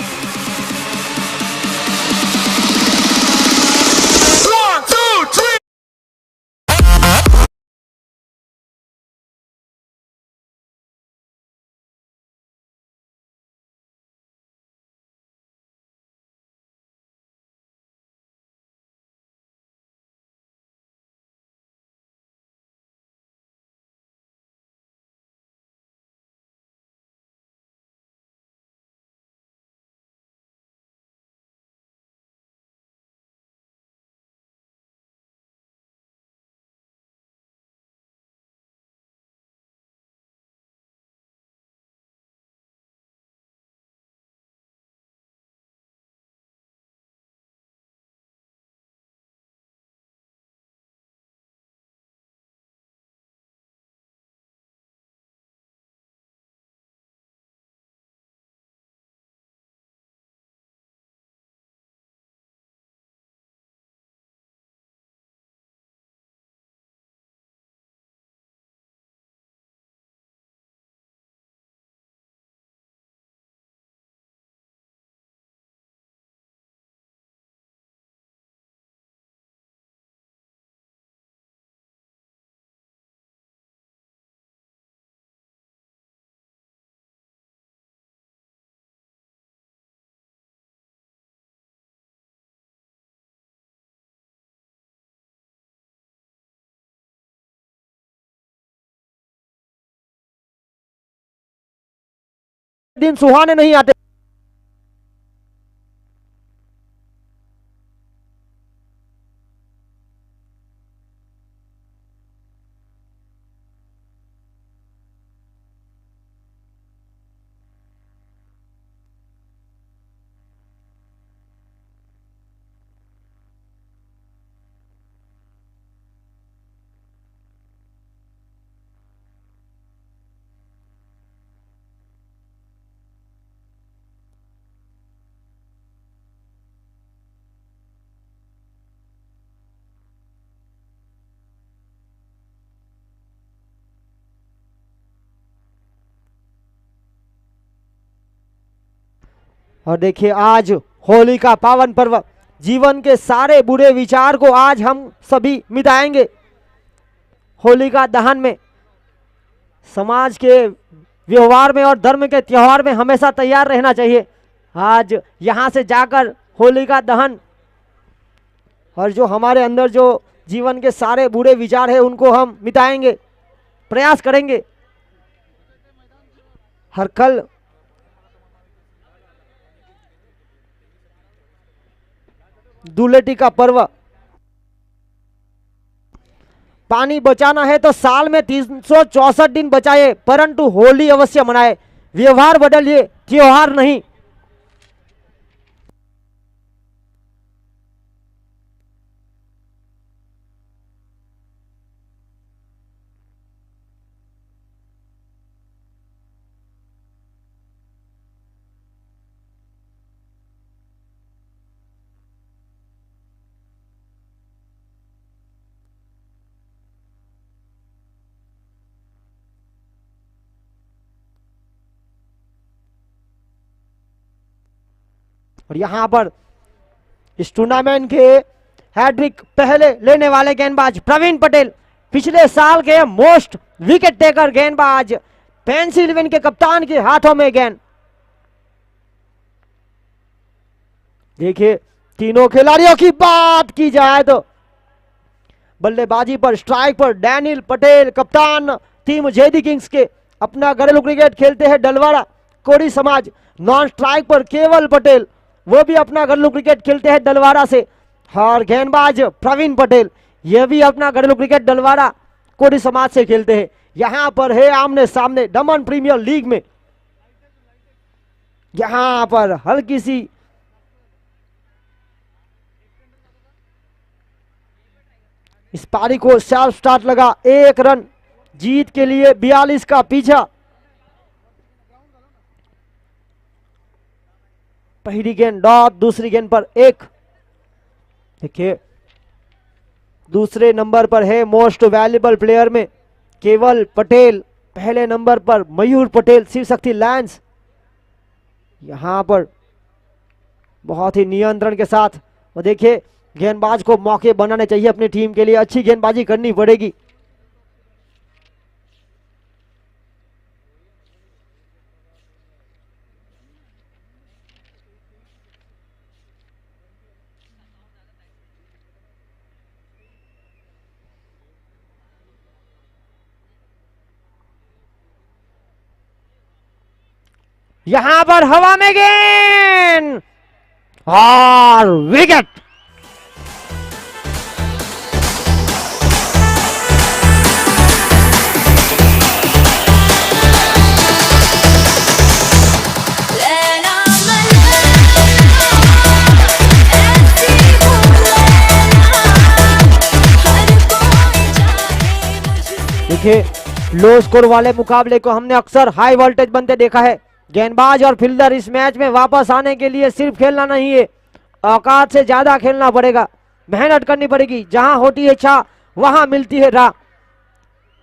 दिन सुहाने नहीं आते। और देखिए आज होली का पावन पर्व, जीवन के सारे बुरे विचार को आज हम सभी मिटाएंगे होलिका दहन में। समाज के व्यवहार में और धर्म के त्योहार में हमेशा तैयार रहना चाहिए। आज यहाँ से जाकर होलिका दहन और जो हमारे अंदर जो जीवन के सारे बुरे विचार हैं उनको हम मिटाएंगे, प्रयास करेंगे। हर कल धुलेटी का पर्व, पानी बचाना है तो साल में 364 दिन बचाए, परंतु होली अवश्य मनाए। व्यवहार बदलिए, त्योहार नहीं। और यहां पर इस टूर्नामेंट के हैट्रिक पहले लेने वाले गेंदबाज प्रवीण पटेल, पिछले साल के मोस्ट विकेट टेकर गेंदबाज, पेंसिल्वेनिया के कप्तान के हाथों में गेंद। देखिए तीनों खिलाड़ियों की बात की जाए तो बल्लेबाजी पर, स्ट्राइक पर डैनियल पटेल कप्तान टीम जेडी किंग्स के, अपना घरेलू क्रिकेट खेलते हैं डलवाड़ा कोरी समाज। नॉन स्ट्राइक पर केवल पटेल, वो भी अपना घरेलू क्रिकेट खेलते हैं डलवाड़ा से। और गेंदबाज प्रवीण पटेल, ये भी अपना घरेलू क्रिकेट डलवाड़ा कोरी समाज से खेलते हैं। यहां पर है आमने सामने दमन प्रीमियर लीग में। यहां पर हल्की सी इस पारी को सेल्फ स्टार्ट लगा, 1 रन जीत के लिए 42 का पीछा। पहली गेंद डॉट, दूसरी गेंद पर 1। देखिए दूसरे नंबर पर है मोस्ट वैल्यूएबल प्लेयर में केवल पटेल, पहले नंबर पर मयूर पटेल शिव शक्ति लायंस। यहां पर बहुत ही नियंत्रण के साथ, और देखिए गेंदबाज को मौके बनाने चाहिए अपनी टीम के लिए, अच्छी गेंदबाजी करनी पड़ेगी। यहां पर हवा में गेंद और विकेट। देखिए लो स्कोर वाले मुकाबले को हमने अक्सर हाई वोल्टेज बनते देखा है। गेंदबाज और फील्डर इस मैच में वापस आने के लिए सिर्फ खेलना नहीं है, औकात से ज्यादा खेलना पड़ेगा, मेहनत करनी पड़ेगी। जहां होती है छा वहां मिलती है राह।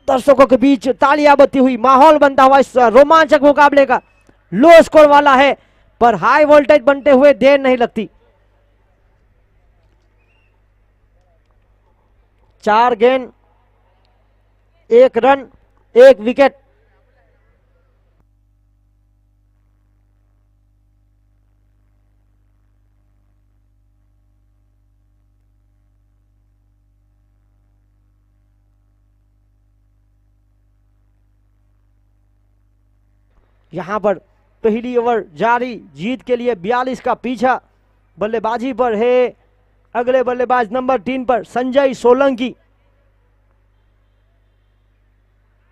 दर्शकों के बीच तालियां बजती हुई माहौल बनता हुआ इस रोमांचक मुकाबले का लो स्कोर वाला है, पर हाई वोल्टेज बनते हुए देर नहीं लगती। 4 गेंद 1 रन 1 विकेट। यहां पर पहली ओवर जारी, जीत के लिए 42 का पीछा। बल्लेबाजी पर है अगले बल्लेबाज नंबर 3 पर संजय सोलंकी।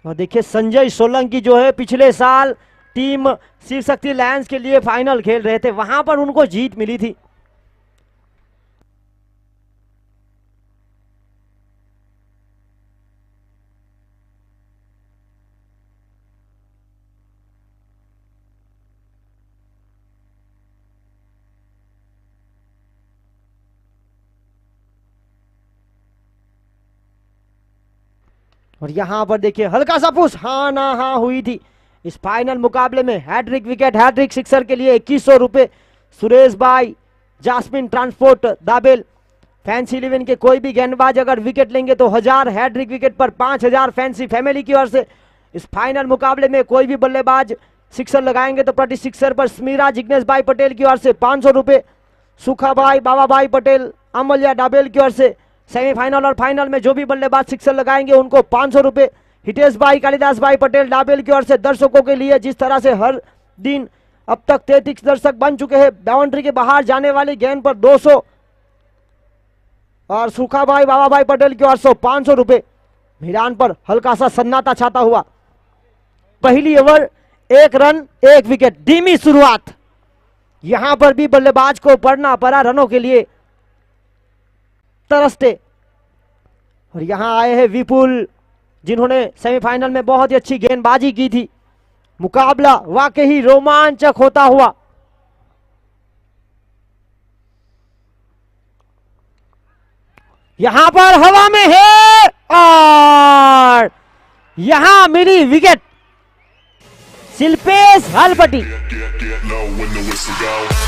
और देखिए संजय सोलंकी जो है पिछले साल टीम शिव शक्ति लायंस के लिए फाइनल खेल रहे थे, वहां पर उनको जीत मिली थी। और यहां पर देखिए हल्का सा पुश, हाँ ना हाँ हुई थी। इस फाइनल मुकाबले में हैट्रिक विकेट, हैट्रिक सिक्सर के लिए 2100 रुपए सुरेश भाई, जास्मिन ट्रांसपोर्ट दाबेल। फैंसी 11 के कोई भी गेंदबाज अगर विकेट लेंगे तो 1000, हैट्रिक विकेट पर 5000 फैंसी फैमिली की ओर से। इस फाइनल मुकाबले में कोई भी बल्लेबाज सिक्सर लगाएंगे तो प्रति सिक्सर पर स्मीरा जिग्नेश भाई पटेल की ओर से 500 रुपए, सुखा भाई, बाबा भाई पटेल, अमल्या डाबेल की ओर से। सेमीफाइनल और फाइनल में जो भी बल्लेबाज सिक्सर लगाएंगे उनको 500 रुपए। हितेश भाई, कालिदास भाई पटेल डाबेल की ओर से। दर्शकों के लिए जिस तरह से हर दिन अब तक 33 दर्शक बन चुके हैं, बाउंड्री के बाहर जाने वाली गेंद पर 200 और सुखा भाई, बाबा भाई पटेल की ओर से 500 रुपए। मैदान पर हल्का सा सन्नाटा छाता हुआ। पहली ओवर 1 रन 1 विकेट, धीमी शुरुआत। यहां पर भी बल्लेबाज को पड़ना पड़ा रनों के लिए तरसते। और यहां आए हैं विपुल, जिन्होंने सेमीफाइनल में बहुत ही अच्छी गेंदबाजी की थी। मुकाबला वाकई रोमांचक होता हुआ। यहां पर हवा में है और यहां मिली wicket Shilpesh हलपटी। Get low when the whistle go.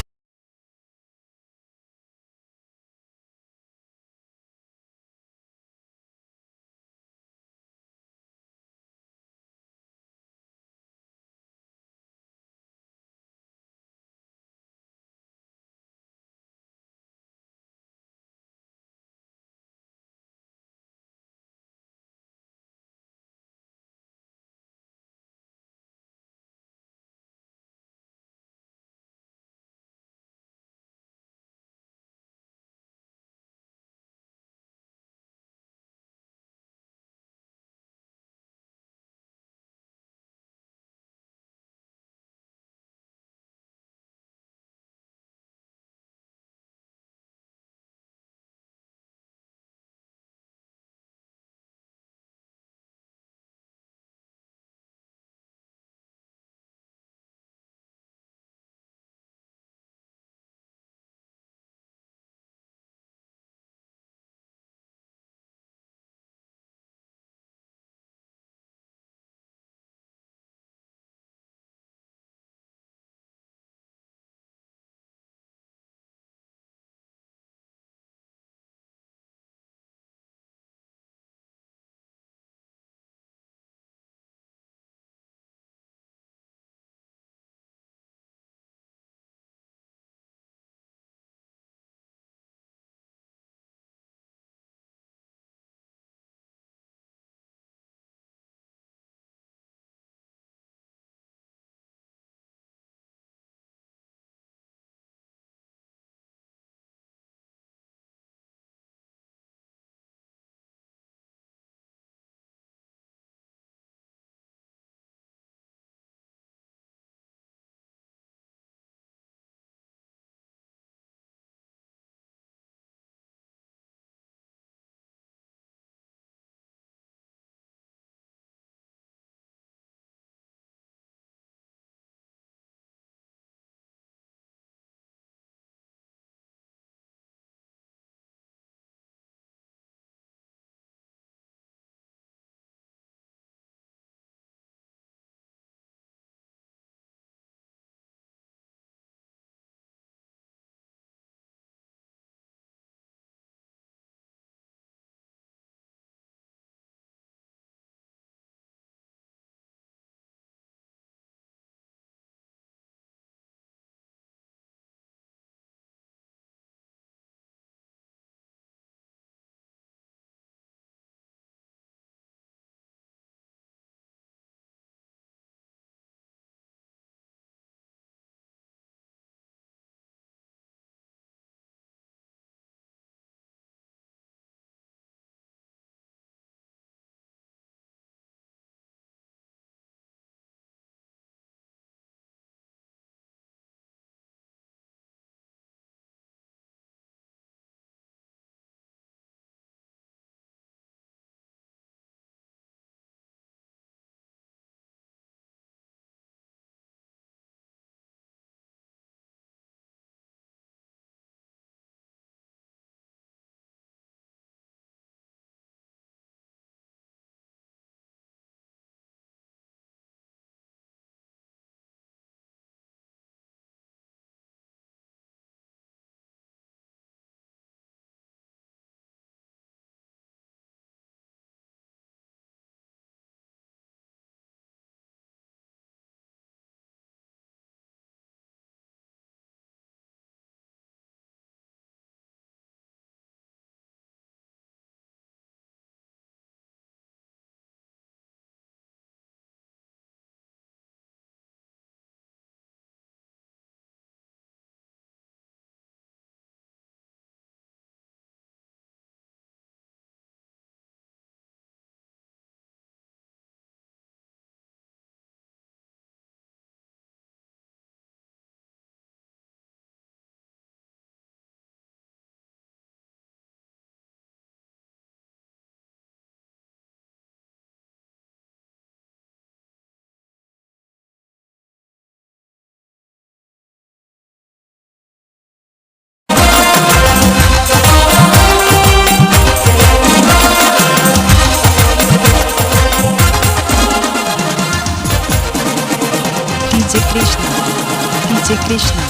DJ Krishna.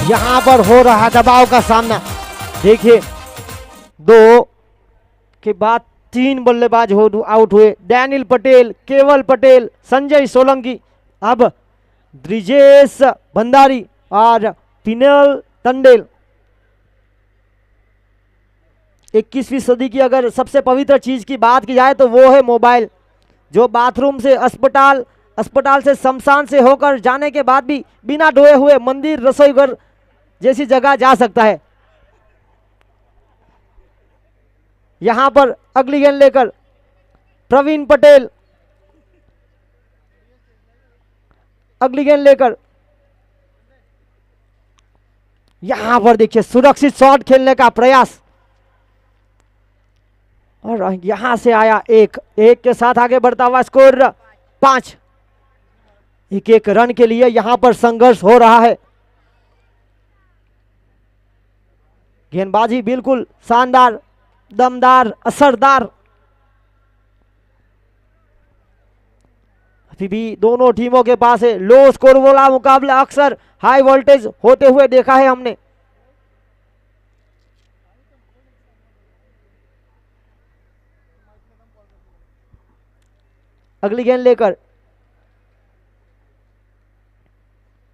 यहां पर हो रहा दबाव का सामना। देखिए 2 के बाद 3 बल्लेबाज आउट हुए। डैनियल पटेल, केवल पटेल, संजय सोलंकी, अब ब्रिजेश भंडारी और पिनल टंडेल। 21वीं सदी की अगर सबसे पवित्र चीज की बात की जाए तो वो है मोबाइल, जो बाथरूम से अस्पताल, अस्पताल से शमशान से होकर जाने के बाद भी बिना ढोए हुए मंदिर, रसोई घर जैसी जगह जा सकता है। यहां पर अगली गेंद लेकर प्रवीण पटेल, अगली गेंद लेकर यहां पर देखिए सुरक्षित शॉट खेलने का प्रयास, और यहां से आया एक के साथ आगे बढ़ता हुआ स्कोर 5। एक रन के लिए यहां पर संघर्ष हो रहा है। गेंदबाजी बिल्कुल शानदार, दमदार, असरदार। अभी भी दोनों टीमों के पास है। लो स्कोर वाला मुकाबला अक्सर हाई वोल्टेज होते हुए देखा है हमने। अगली गेंद लेकर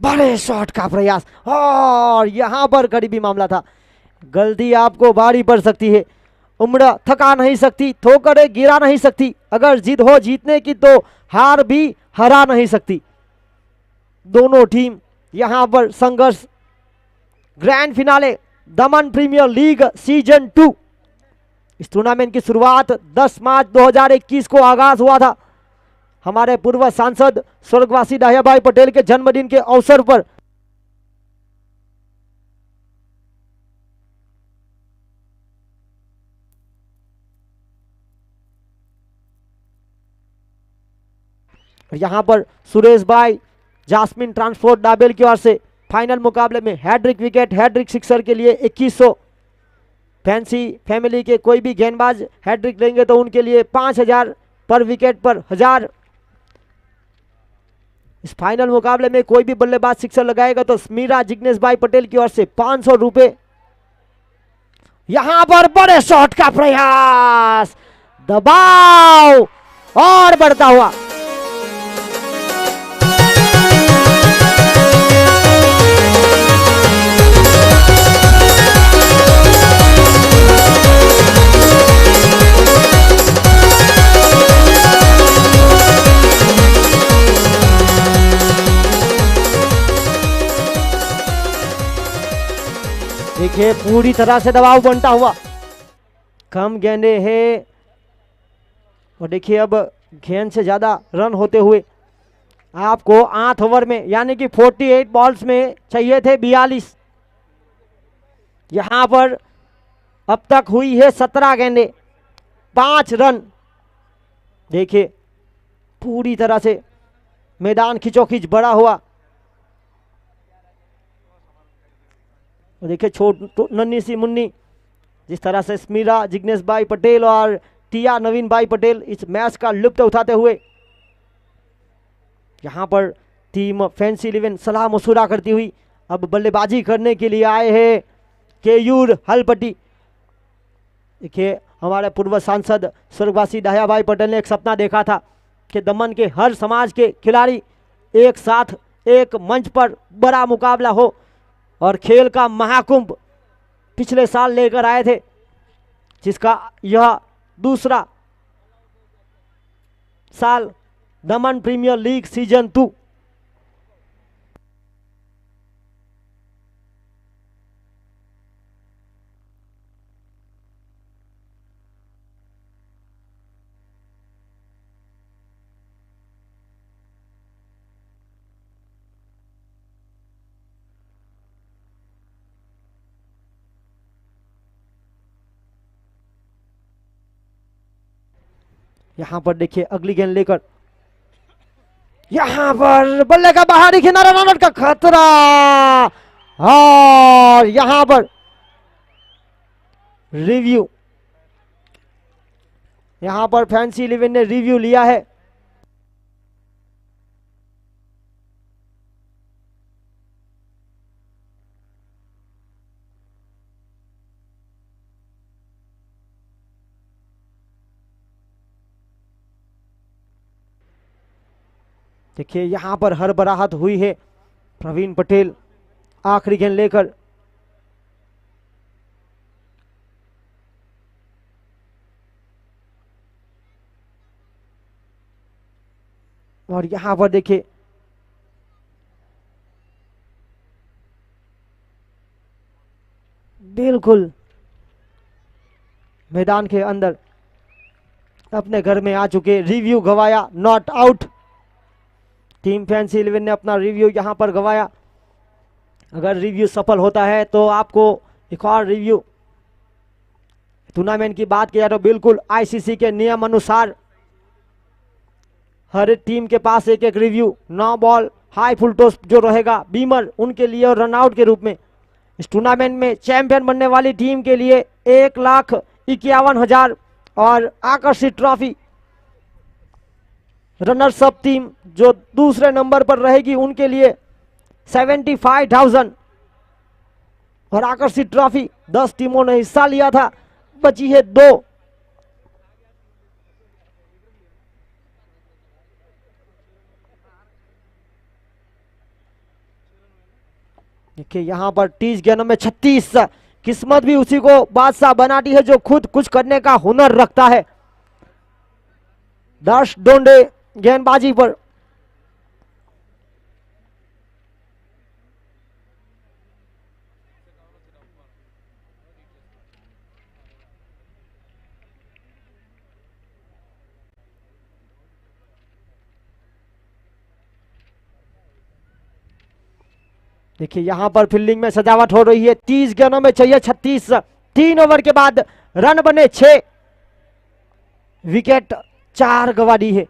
बड़े शॉट का प्रयास, और यहां पर करीबी मामला था। गलती आपको भारी पड़ सकती है। उम्र थका नहीं सकती, ठोकरें गिरा नहीं सकती। अगर जिद हो जीतने की तो हार भी हरा नहीं सकती। दोनों टीम यहां पर संघर्ष। ग्रैंड फिनाले दमन प्रीमियर लीग सीजन 2। इस टूर्नामेंट की शुरुआत 10 मार्च 2021 को आगाज हुआ था। हमारे पूर्व सांसद स्वर्गवासी दाहियाभाई पटेल के जन्मदिन के अवसर पर। यहां पर सुरेश भाई जास्मिन ट्रांसपोर्ट डाबेल की ओर से फाइनल मुकाबले में हैट्रिक विकेट, हैट्रिक सिक्सर के लिए 2100। फैंसी फैमिली के कोई भी गेंदबाज हैट्रिक लेंगे तो उनके लिए 5000 पर विकेट पर 1000। इस फाइनल मुकाबले में कोई भी बल्लेबाज सिक्सर लगाएगा तो स्मीरा जिग्नेश भाई पटेल की ओर से 500 रुपए। यहां पर बड़े शॉट का प्रयास, दबाव और बढ़ता हुआ। देखिए पूरी तरह से दबाव बनता हुआ। कम गेंदे हैं और देखिए अब गेंद से ज्यादा रन होते हुए आपको 8 ओवर में यानी कि 48 बॉल्स में चाहिए थे 42। यहां पर अब तक हुई है 17 गेंदे, 5 रन। देखिए पूरी तरह से मैदान खिंचोखिंच बड़ा हुआ। देखिए नन्ही सी मुन्नी जिस तरह से स्मीरा जिग्नेश भाई पटेल और टिया नवीन भाई पटेल इस मैच का लुत्फ उठाते हुए यहां पर टीम फैंसी 11 सलाह मशुरा करती हुई अब बल्लेबाजी करने के लिए आए हैं केयूर हलपट्टी। देखिए हमारे पूर्व सांसद स्वर्गवासी दाहियाभाई पटेल ने एक सपना देखा था कि दमन के हर समाज के खिलाड़ी एक साथ एक मंच पर बड़ा मुकाबला हो, और खेल का महाकुंभ पिछले साल लेकर आए थे, जिसका यह दूसरा साल दमन प्रीमियर लीग सीजन 2। यहां पर देखिए अगली गेंद लेकर यहां पर बल्ले का बाहरी किनारा, रन आउट का खतरा, और यहां पर रिव्यू, यहां पर फैंसी 11 ने रिव्यू लिया है। देखिए यहां पर हड़बड़ाहट हुई है। प्रवीण पटेल आखिरी गेंद लेकर और यहां पर देखिए बिल्कुल मैदान के अंदर अपने घर में आ चुके, रिव्यू गवाया, नॉट आउट। टीम फैंसी 11 ने अपना रिव्यू यहां पर गवाया। अगर रिव्यू सफल होता है तो आपको एक और रिव्यू। टूर्नामेंट की बात किया तो बिल्कुल आईसीसी के नियम अनुसार हर टीम के पास एक एक review, 9 ball high full toss जो रहेगा बीमर उनके लिए और रनआउट के रूप में। इस टूर्नामेंट में चैंपियन बनने वाली टीम के लिए 1,51,000 और आकर्षित ट्रॉफी। रनर्स अप टीम जो दूसरे नंबर पर रहेगी उनके लिए 75,000 और आकर्षित ट्रॉफी। 10 टीमों ने हिस्सा लिया था, बची है 2। देखिए यहां पर 30 गेंदों में 36। किस्मत भी उसी को बादशाह बनाती है जो खुद कुछ करने का हुनर रखता है। 10 डोंडे गेंदबाजी पर। देखिए यहां पर फील्डिंग में सजावट हो रही है। 30 गेंदों में चाहिए 36। 3 ओवर के बाद रन बने 6, विकेट 4 गंवा दी है।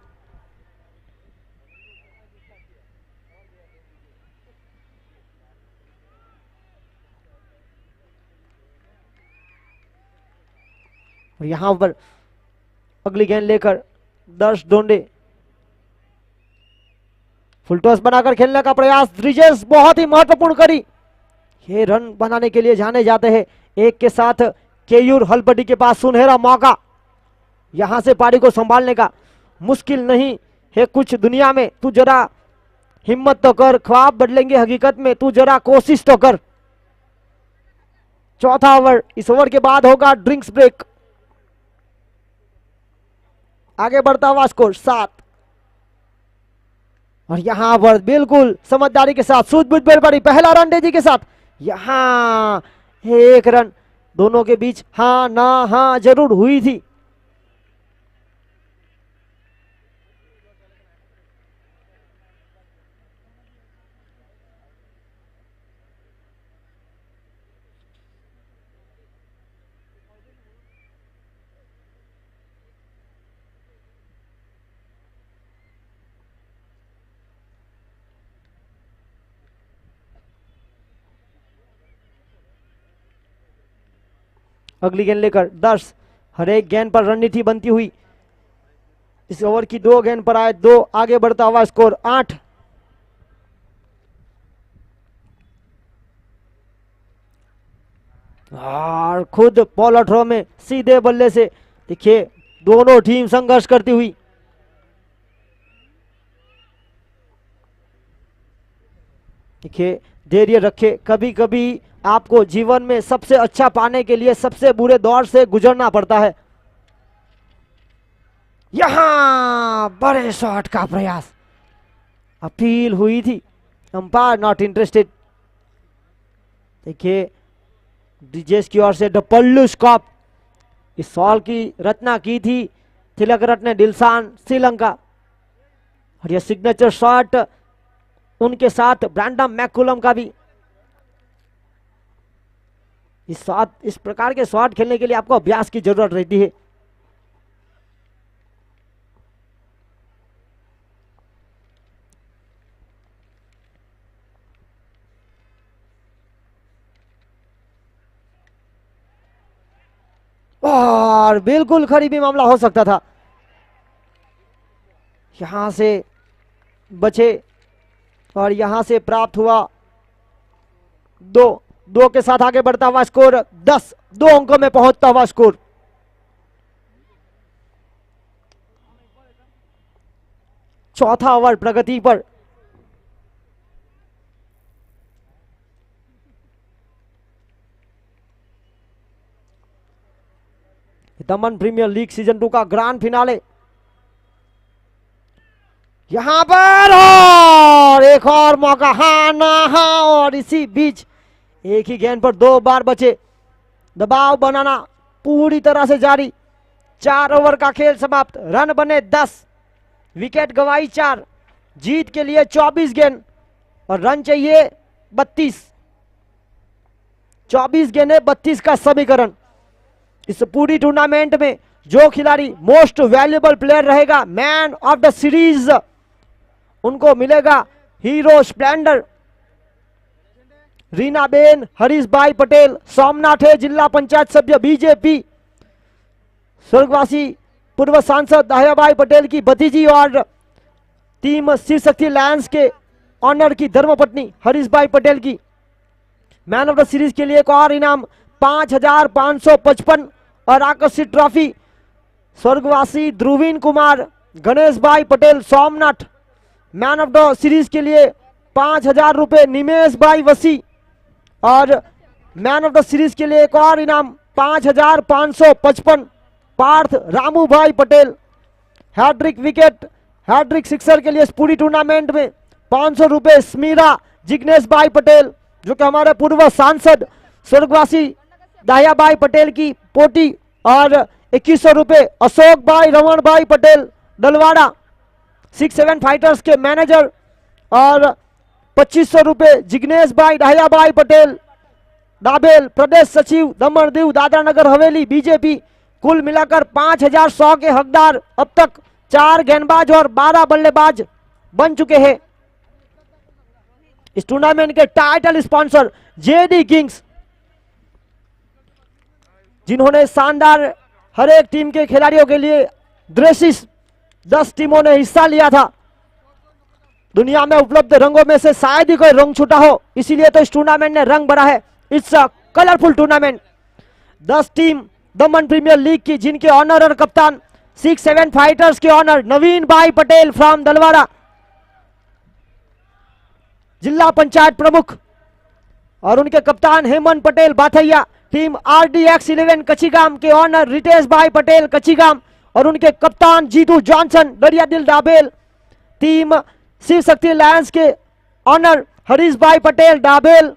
और यहां पर अगली गेंद लेकर 10 डोंडे फुल टॉस बनाकर खेलने का प्रयास। ब्रिजेश बहुत ही महत्वपूर्ण करी। ये रन बनाने के लिए जाने जाते हैं। एक के साथ केयूर हलपटी के पास सुनहरा मौका यहां से पारी को संभालने का। मुश्किल नहीं है कुछ दुनिया में, तू जरा हिम्मत तो कर, ख्वाब बदलेंगे हकीकत में, तू जरा कोशिश तो कर। चौथा ओवर, इस ओवर के बाद होगा ड्रिंक्स ब्रेक। आगे बढ़ता हुआ स्कोर 7। और यहां पर बिल्कुल समझदारी के साथ सूझबूझ बड़ी पहला रन तेजी के साथ। यहां 1 रन दोनों के बीच हाँ ना हाँ जरूर हुई थी। अगली गेंद लेकर 10। हर एक गेंद पर रणनीति बनती हुई इस ओवर की 2 गेंद पर आए 2। आगे बढ़ता हुआ स्कोर 8। और खुद पॉलर थ्रो में सीधे बल्ले से देखिए दोनों टीम संघर्ष करती हुई। देखिए धैर्य रखे। कभी कभी आपको जीवन में सबसे अच्छा पाने के लिए सबसे बुरे दौर से गुजरना पड़ता है। यहां बड़े शॉट का प्रयास, अपील हुई थी, अंपायर नॉट इंटरेस्टेड। देखिए ब्रिजेश की ओर से द पल्लू स्कॉप, इस सॉल की रचना की थी तिलक रत्न दिलशान श्रीलंका। और यह सिग्नेचर शॉट उनके साथ ब्रैंडम मैकुलम का भी। इस प्रकार के शॉट खेलने के लिए आपको अभ्यास की जरूरत रहती है। और बिल्कुल करीबी मामला हो सकता था, यहां से बचे और यहां से प्राप्त हुआ 2 के साथ आगे बढ़ता हुआ स्कोर 10। 2 अंकों में पहुंचता हुआ स्कोर। चौथा ओवर प्रगति पर। दमन प्रीमियर लीग सीजन 2 का ग्रैंड फिनाले यहां पर, और एक और मौका, हाँ ना हाँ, और इसी बीच एक ही गेंद पर 2 बार बचे। दबाव बनाना पूरी तरह से जारी। 4 ओवर का खेल समाप्त, रन बने 10, विकेट गंवाई 4, जीत के लिए 24 गेंद और रन चाहिए 32। 24 गेंदें 32 का समीकरण। इस पूरी टूर्नामेंट में जो खिलाड़ी मोस्ट वैल्यूएबल प्लेयर रहेगा, मैन ऑफ द सीरीज, उनको मिलेगा हीरो स्प्लेंडर। रीनाबेन हरीश भाई पटेल सोमनाथ है, जिला पंचायत सभ्य बीजेपी, स्वर्गवासी पूर्व सांसद दाहियाबाई पटेल की भतीजी और टीम शिव शक्ति लायंस के ऑनर की धर्मपत्नी हरीश भाई पटेल की। मैन ऑफ द सीरीज के लिए एक और इनाम 5,555 और आकर्षित ट्रॉफी स्वर्गवासी ध्रुवीन कुमार गणेश भाई Patel Somnath. Man of the series के लिए 5,000 रुपए निमेश भाई वसी और मैन ऑफ द सीरीज के लिए एक और इनाम 5,555 पार्थ रामू भाई Patel. Hat trick wicket, hat trick sixer के लिए इस पूरी टूर्नामेंट में 500 रुपए स्मीरा जिग्नेश भाई पटेल, जो कि हमारे पूर्व सांसद स्वर्गवासी दाहियाबाई पटेल की पोती, और 2100 रुपए अशोक भाई रमन भाई पटेल डलवाड़ा 6-7 फाइटर्स के मैनेजर, और 2500 रुपए जिग्नेश भाई दाहियाबाई पटेल डाबेल प्रदेश सचिव दमन दीव दादरा नगर हवेली बीजेपी। कुल मिलाकर 5,100 के हकदार अब तक 4 गेंदबाज और 12 बल्लेबाज बन चुके हैं। इस टूर्नामेंट के टाइटल स्पॉन्सर जेडी किंग्स, जिन्होंने शानदार हर एक टीम के खिलाड़ियों के लिए ड्रेसेस 10 टीमों ने हिस्सा लिया था। दुनिया में उपलब्ध रंगों में से शायद ही कोई रंग छूटा हो, इसीलिए तो इस टूर्नामेंट ने रंग भरा है। It's a colourful tournament. 10 team Daman premier league की, जिनके ऑनर और कप्तान 6-7 फाइटर्स के ऑनर नवीन भाई पटेल फ्रॉम दलवाड़ा, जिला पंचायत प्रमुख, और उनके कप्तान हेमंत पटेल बाथैया। टीम RDX 11 कचीगाम के ऑनर रितेश भाई पटेल कचीगाम और उनके कप्तान Jitu Johnson दरियादिल double. Team Shiv Shakti Lions के ऑनर हरीश भाई पटेल डाबेल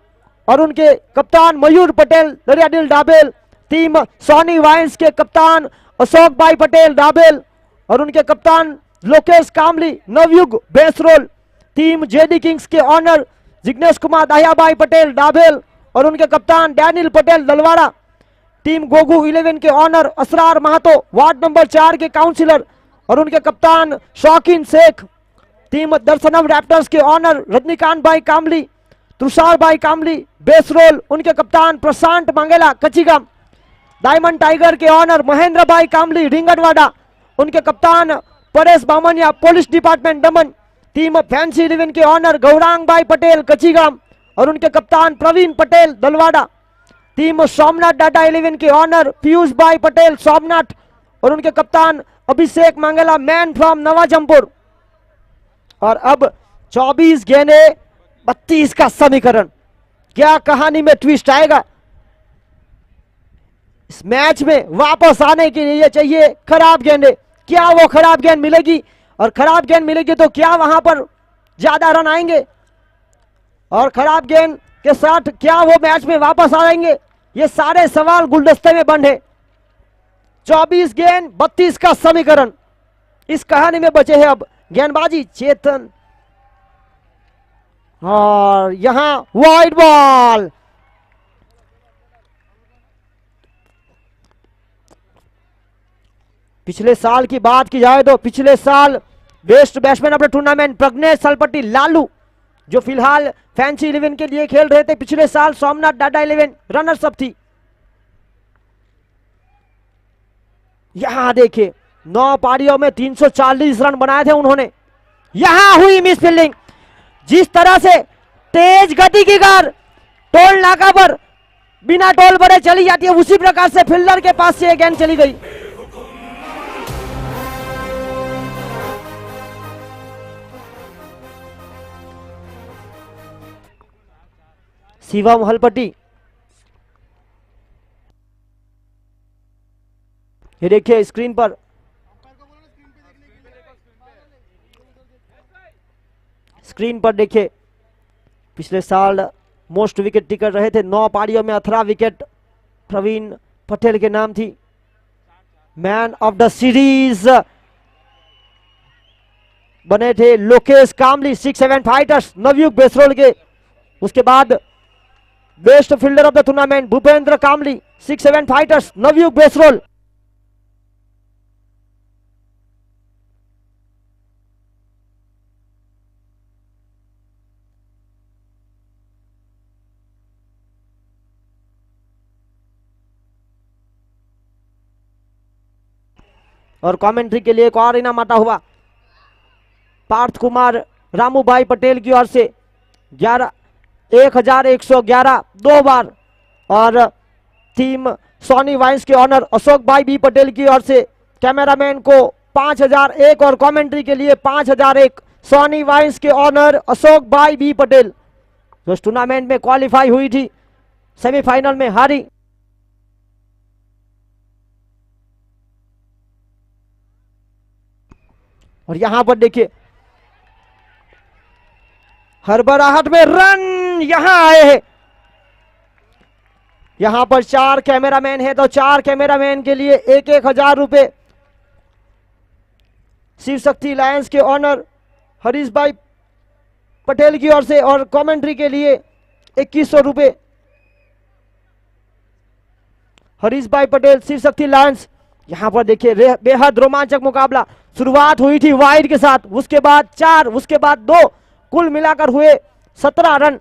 और उनके कप्तान मयूर Patel दरियादिल double. Team Soni wines के कप्तान अशोक भाई पटेल डाबेल और उनके कप्तान लोकेश कामली नवयुग बेसरोल। टीम जेडी किंग्स के ऑनर जिग्नेश कुमार दाहियाबाई पटेल डाबेल और उनके कप्तान डैनियल पटेल दलवाड़ा। टीम गोगू 11 के ऑनर असरार महातो वार्ड नंबर 4 के काउंसिलर और उनके कप्तान शौकीन शेख। टीम दर्शनम रैप्टर्स के ऑनर रजनीकांत भाई कामली तुषार भाई कामली बेसरोल, उनके कप्तान प्रशांत मंगेला कचीगाम। डायमंड टाइगर के ऑनर महेंद्र भाई कामली रिंगटवाड़ा, उनके कप्तान परेश बामनिया पुलिस डिपार्टमेंट दमन। टीम फैंसी 11 के ऑनर गौरांग भाई पटेल कचीगाम और उनके कप्तान प्रवीण पटेल दलवाड़ा। टीम सोमनाथ डाटा 11 के ऑनर पीयूष भाई पटेल सोमनाथ और उनके कप्तान अभिषेक मंगेला मैन फ्रॉम नवाजमपुर। और अब 24 गेंदे 32 का समीकरण। क्या कहानी में ट्विस्ट आएगा? इस मैच में वापस आने के लिए चाहिए खराब गेंदे। क्या वो खराब गेंद मिलेगी? और खराब गेंद मिलेगी तो क्या वहां पर ज्यादा रन आएंगे? और खराब गेंद के साथ क्या वो मैच में वापस आएंगे? ये सारे सवाल गुलदस्ते में बंद है। 24 गेंद 32 का समीकरण इस कहानी में बचे हैं। अब गेंदबाजी चेतन और यहां वाइड बॉल। पिछले साल की बात की जाए तो पिछले साल best batsman of the tournament Pragnesh Salpatti Lalu, जो फिलहाल फैंसी 11 के लिए खेल रहे थे, पिछले साल सोमनाथ डाटा 11 रनर्स अप थी। यहां देखिए 9 पारियों में 340 रन बनाए थे उन्होंने। यहां हुई मिस फील्डिंग। जिस तरह से तेज गति की कार टोल नाका पर बिना टोल भरे चली जाती है, उसी प्रकार से फील्डर के पास से गेंद चली गई। शिवम हलपट्टी। ये देखिए स्क्रीन पर देखिए पिछले साल मोस्ट विकेट टेकर रहे थे, 9 पारियों में 18 विकेट प्रवीण पटेल के नाम थी। मैन ऑफ द सीरीज बने थे लोकेश कामली 6-7 फाइटर्स नवयुग बेसरोल के। उसके बाद best fielder of the tournament Bhupendra Kamli 6-7 fighters Navyug Besrol. और कमेंट्री के लिए एक और इनाम आता हुआ पार्थ कुमार रामूभाई पटेल की ओर से 11,111 2 बार। और टीम सोनी वाइन्स के ऑनर अशोक भाई बी पटेल की ओर से कैमरामैन को 5,001 और कमेंट्री के लिए 5,001 सोनी वाइन्स के ऑनर अशोक भाई बी पटेल जो इस टूर्नामेंट में क्वालिफाई हुई थी, सेमीफाइनल में हारी। और यहां पर देखिए हड़बड़ाहट में रन यहां आए हैं। यहां पर 4 कैमरामैन है तो 4 कैमरामैन के लिए 1,000 रुपए शिव शक्ति लायंस के ऑनर हरीश भाई पटेल की ओर से और कमेंट्री के लिए 2,100 रुपए हरीश भाई पटेल शिव शक्ति लायंस। यहां पर देखिए बेहद रोमांचक मुकाबला। शुरुआत हुई थी वाइड के साथ, उसके बाद 4, उसके बाद 2, कुल मिलाकर हुए 17 रन,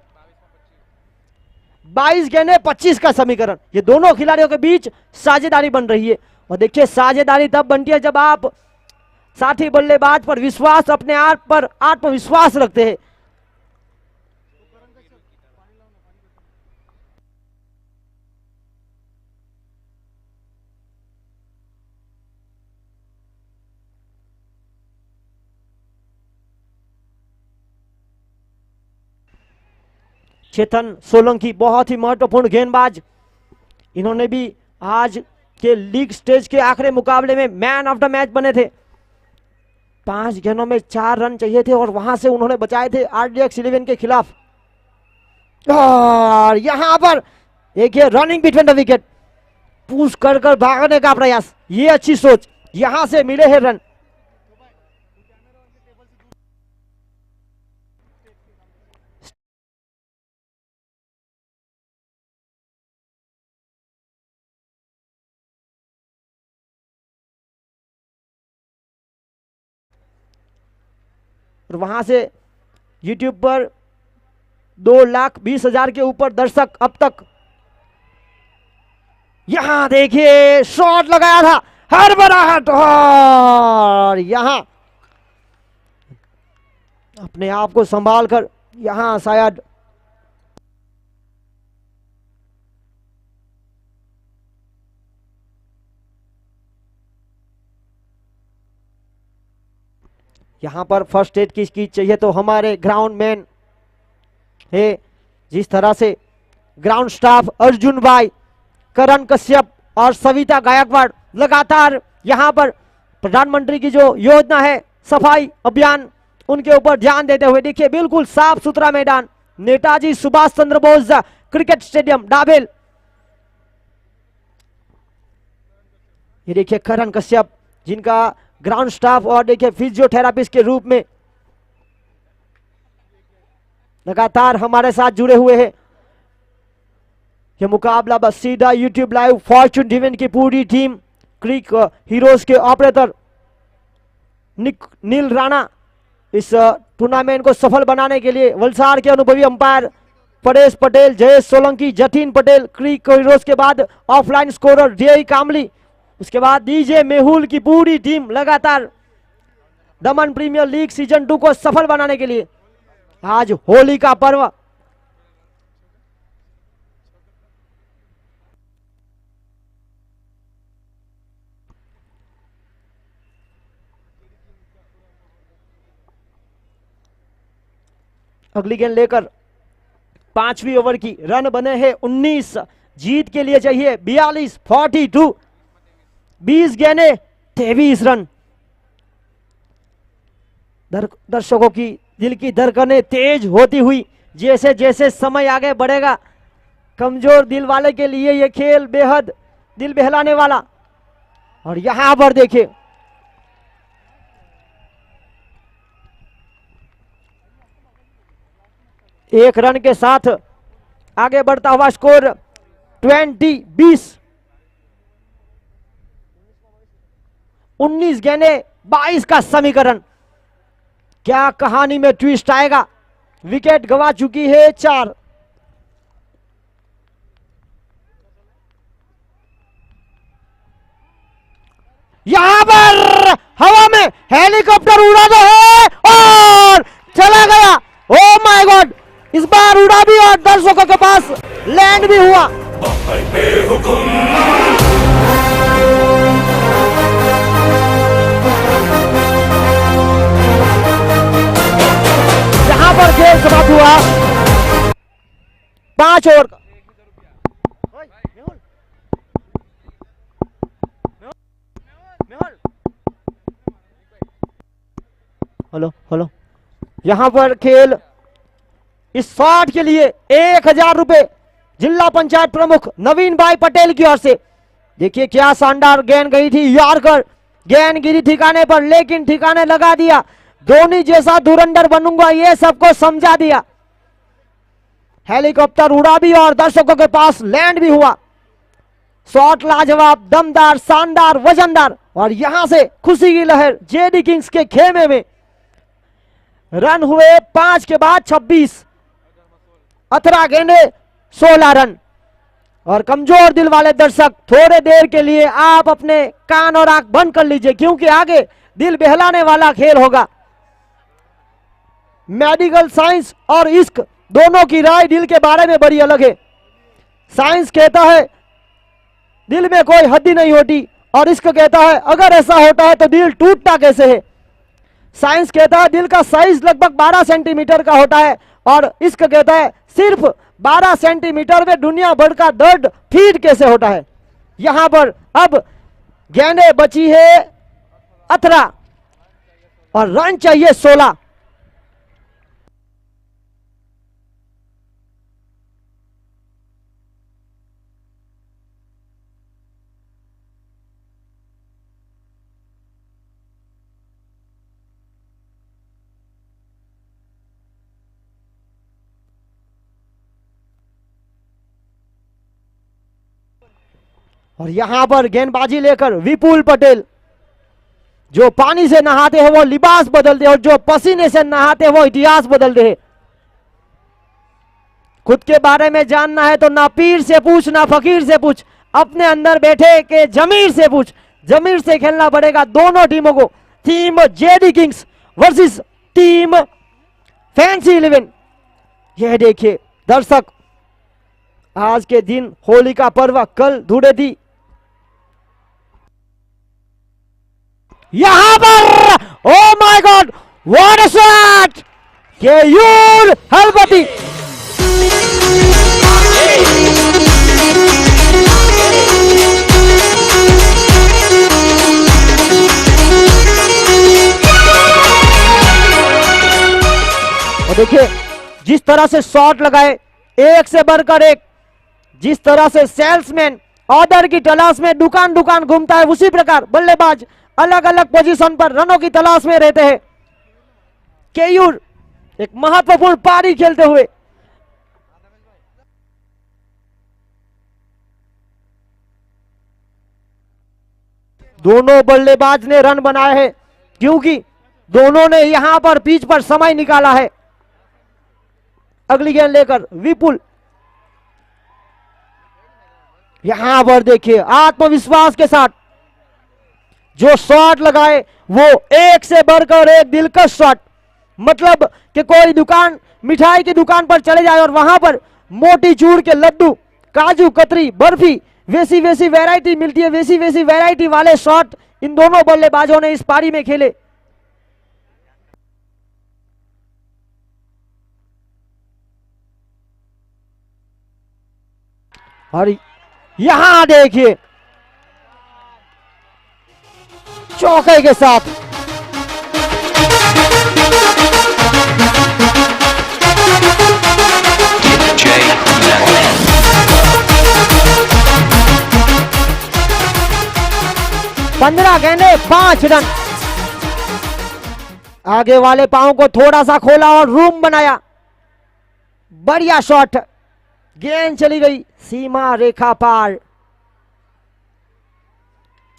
22 गेंदें 25 का समीकरण। ये दोनों खिलाड़ियों के बीच साझेदारी बन रही है। और देखिए साझेदारी तब बनती है जब आप साथी बल्लेबाज पर विश्वास, अपने आप पर आत्मविश्वास रखते हैं। चेतन सोलंकी बहुत ही महत्वपूर्ण गेंदबाज, इन्होंने भी आज के लीग स्टेज के आखिरी मुकाबले में मैन ऑफ द मैच बने थे। 5 गेंदों में 4 रन चाहिए थे और वहां से उन्होंने बचाए थे RDX 11 के खिलाफ। और यहां पर देखिए running between the wicket, push कर कर भागने का प्रयास, ये अच्छी सोच, यहां से मिले हैं रन। और वहां से YouTube पर 2,20,000 के ऊपर दर्शक अब तक। यहां देखिए शॉट लगाया था हड़बड़ाहट और यहां अपने आप को संभाल कर यहां शायद यहां पर फर्स्ट एड की चाहिए तो हमारे ग्राउंड मैन है, जिस तरह से ग्राउंड स्टाफ अर्जुन भाई, करण कश्यप और सविता गायकवाड़ लगातार यहां पर प्रधानमंत्री की जो योजना है सफाई अभियान, उनके ऊपर ध्यान देते हुए देखिए बिल्कुल साफ सुथरा मैदान, Netaji Subhash Chandra Bose cricket stadium double. ये देखिए करण कश्यप जिनका ग्राउंड स्टाफ और देखिए फिजियोथेरापिस्ट के रूप में लगातार हमारे साथ जुड़े हुए हैं। यह मुकाबला बस सीधा YouTube लाइव फॉर्चून डिवीजन की पूरी टीम, क्रिक हीरोज के ऑपरेटर नील राणा इस टूर्नामेंट को सफल बनाने के लिए, वलसाड़ के अनुभवी अंपायर परेश पटेल, जयेश सोलंकी, जतिन पटेल, क्रिक हीरोज के बाद ऑफलाइन स्कोरर DI कामली, उसके बाद DJ मेहुल की पूरी टीम लगातार दमन प्रीमियर लीग सीजन 2 को सफल बनाने के लिए। आज होली का पर्व, अगली गेंद लेकर पांचवी ओवर की रन बने हैं 19, जीत के लिए चाहिए 42, 42, 20 गेंदे 23 रन। दर्शकों की दिल की धड़कनें तेज होती हुई जैसे जैसे समय आगे बढ़ेगा, कमजोर दिल वाले के लिए यह खेल बेहद दिल बहलाने वाला। और यहां पर देखिए एक रन के साथ आगे बढ़ता हुआ स्कोर 20-20, 19 गेंदे 22 का समीकरण। क्या कहानी में ट्विस्ट आएगा? विकेट गंवा चुकी है 4। यहां पर हवा में हेलीकॉप्टर उड़ा दो है और चला गया। ओ माय गॉड, इस बार उड़ा भी और दर्शकों के पास लैंड भी हुआ। यहां पर खेल समाप्त हुआ 5 ओवर का। हेलो हेलो, यहां पर खेल इस शॉट के लिए 1000 रुपए जिला पंचायत प्रमुख नवीन भाई पटेल की ओर से। देखिए क्या शानदार गेंद गई थी, यॉर्कर गेंद गिरी ठिकाने पर, लेकिन ठिकाने लगा दिया। धोनी जैसा धुरंधर बनूंगा ये सबको समझा दिया। हेलीकॉप्टर उड़ा भी और दर्शकों के पास लैंड भी हुआ। शॉट लाजवाब, दमदार, शानदार, वजनदार। और यहां से खुशी की लहर जेडी किंग्स के खेमे में। रन हुए 5 के बाद 26, 18 गेंदे 16 रन। और कमजोर दिल वाले दर्शक थोड़े देर के लिए आप अपने कान और आंख बंद कर लीजिए, क्योंकि आगे दिल बहलाने वाला खेल होगा। मेडिकल साइंस और इश्क दोनों की राय दिल के बारे में बड़ी अलग है। साइंस कहता है दिल में कोई हड्डी नहीं होती, और इश्क कहता है अगर ऐसा होता है तो दिल टूटता कैसे है। साइंस कहता है दिल का साइज लगभग 12 सेंटीमीटर का होता है, और इश्क कहता है सिर्फ 12 सेंटीमीटर में दुनिया भर का दर्द फीड कैसे होता है। यहां पर अब गेंदे बची है 18 और रन चाहिए 16। और यहां पर गेंदबाजी लेकर विपुल पटेल, जो पानी से नहाते हैं वो लिबास बदलते हैं, और जो पसीने से नहाते हैं वो इतिहास बदलते हैं। खुद के बारे में जानना है तो ना पीर से पूछ ना फकीर से पूछ, अपने अंदर बैठे के जमीर से पूछ। जमीर से खेलना पड़ेगा दोनों टीमों को। Team JD Kings versus team fancy 11। यह देखिए दर्शक, आज के दिन होली का पर्व, कल धूड़ेटी। यहां पर oh my god, what a shot! Keyur Halpati. और देखिए जिस तरह से शॉट लगाए, एक से बढ़कर एक, जिस तरह से सेल्समैन ऑर्डर की तलाश में दुकान दुकान घूमता है, उसी प्रकार बल्लेबाज अलग अलग पोजीशन पर रनों की तलाश में रहते हैं। केयूर एक महत्वपूर्ण पारी खेलते हुए दोनों बल्लेबाज ने रन बनाए हैं, क्योंकि दोनों ने यहां पर पिच पर समय निकाला है। अगली गेंद लेकर विपुल, यहां पर देखिए आत्मविश्वास के साथ जो शॉट लगाए वो एक से बढ़कर एक दिलकश शॉट। मतलब कि कोई दुकान, मिठाई की दुकान पर चले जाए और वहां पर मोटी चूर के लड्डू, काजू कतरी, बर्फी, वैसी वैसी वैरायटी मिलती है, वैसी वैसी वैरायटी वाले शॉट इन दोनों बल्लेबाजों ने इस पारी में खेले। और यहां देखिए चौके के साथ पंद्रह गेंदे 5 रन। आगे वाले पांव को थोड़ा सा खोला और रूम बनाया। बढ़िया शॉट, गेंद चली गई सीमा रेखा पार।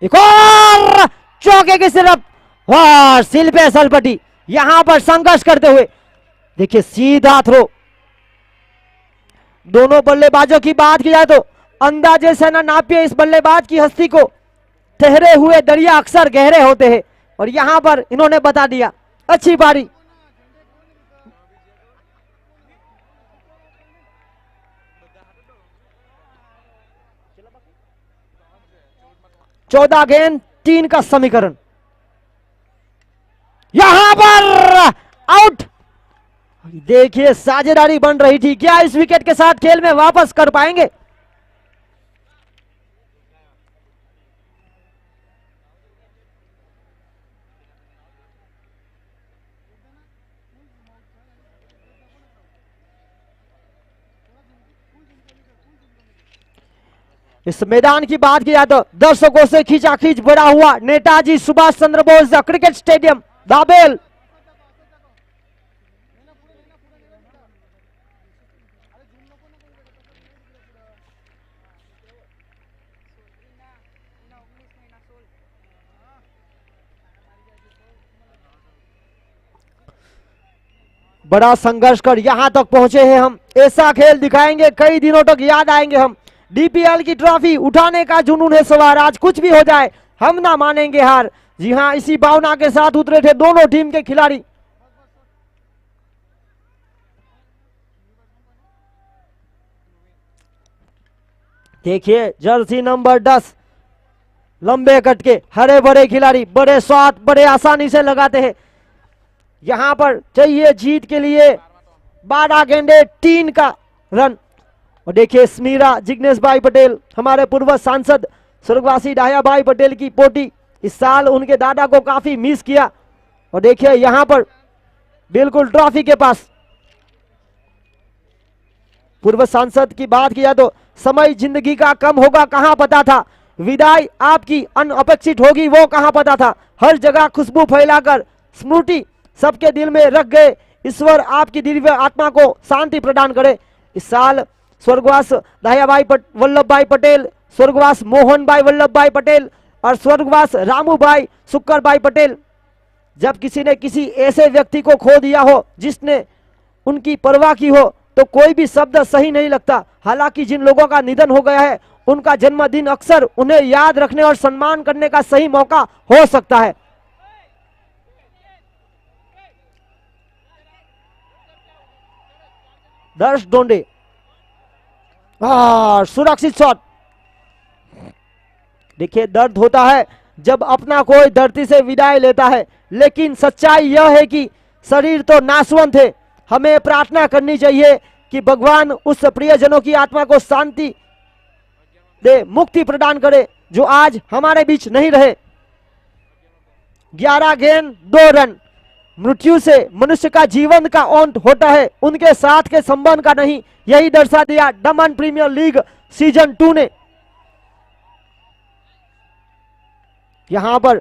एक और चौके की सिर्फ और सिल पे सलपटी। यहां पर संघर्ष करते हुए देखिए सीधा थ्रो। दोनों बल्लेबाजों की बात की जाए तो अंदाजे से ना नापिए इस बल्लेबाज की हस्ती को। ठहरे हुए दरिया अक्सर गहरे होते हैं और यहां पर इन्होंने बता दिया। अच्छी पारी। चौदह गेंद 3 का समीकरण। यहां पर आउट। देखिए साझेदारी बन रही थी, क्या इस विकेट के साथ खेल में वापस कर पाएंगे? इस मैदान की बात की जाए तो दर्शकों से खींचाखींच बड़ा हुआ नेताजी सुभाष चंद्र बोस क्रिकेट स्टेडियम दाबेल। बड़ा संघर्ष कर यहां तक पहुंचे हैं हम। ऐसा खेल दिखाएंगे कई दिनों तक याद आएंगे हम। डीपीएल की ट्रॉफी उठाने का जुनून है सवार। आज कुछ भी हो जाए हम ना मानेंगे हार। जी हां, इसी भावना के साथ उतरे थे दोनों टीम के खिलाड़ी। देखिए जर्सी नंबर 10 लंबे कट के हरे भरे खिलाड़ी बड़े शॉट बड़े आसानी से लगाते हैं। यहां पर चाहिए जीत के लिए 12 गेंदे 3 का रन। और देखिए स्मीरा जिग्नेश भाई पटेल हमारे पूर्व सांसद स्वर्गवासी डाया भाई पटेल की पोती। इस साल उनके दादा को काफी मिस किया। और देखिए यहां पर बिल्कुल ट्रॉफी के पास। पूर्व सांसद की बात किया तो समय जिंदगी का कम होगा कहां पता था, विदाई आपकी अनअपेक्षित होगी वो कहां पता था। हर जगह खुशबू फैलाकर स्मृति सबके दिल में रख गए। ईश्वर आपकी दिव्य आत्मा को शांति प्रदान करे। इस साल स्वर्गवास दयाभाई वल्लभ भाई पटेल, स्वर्गवास मोहन भाई वल्लभ भाई पटेल और स्वर्गवास रामू भाई सुक्कर भाई पटेल। जब किसी ने किसी ऐसे व्यक्ति को खो दिया हो जिसने उनकी परवाह की हो तो कोई भी शब्द सही नहीं लगता। हालांकि जिन लोगों का निधन हो गया है उनका जन्मदिन अक्सर उन्हें याद रखने और सम्मान करने का सही मौका हो सकता है। दर्श डोंडे सुरक्षित शॉट। देखिए दर्द होता है जब अपना कोई धरती से विदाई लेता है, लेकिन सच्चाई यह है कि शरीर तो नाशवंत है। हमें प्रार्थना करनी चाहिए कि भगवान उस प्रियजनों की आत्मा को शांति दे, मुक्ति प्रदान करे जो आज हमारे बीच नहीं रहे। 11 गेंद 2 रन। मृत्यु से मनुष्य का जीवन का अंत होता है, उनके साथ के संबंध का नहीं। यही दर्शा दिया दमन प्रीमियर लीग सीजन 2 ने। यहां पर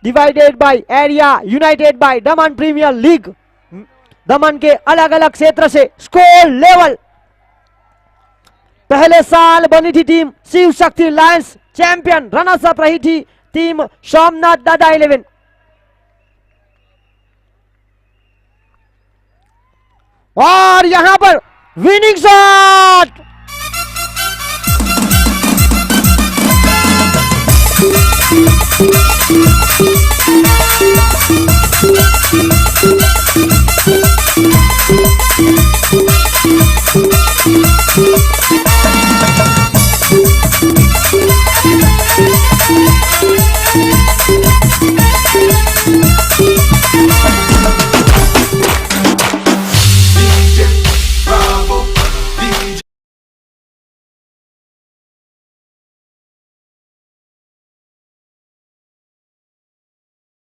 divided by area, united by Daman premier league. Daman के अलग अलग क्षेत्र से स्कोर लेवल। पहले साल बनी थी team Shiv Shakti Lions, champion runners up रही थी टीम सोमनाथ दादा 11। और यहां पर विनिंग शॉट।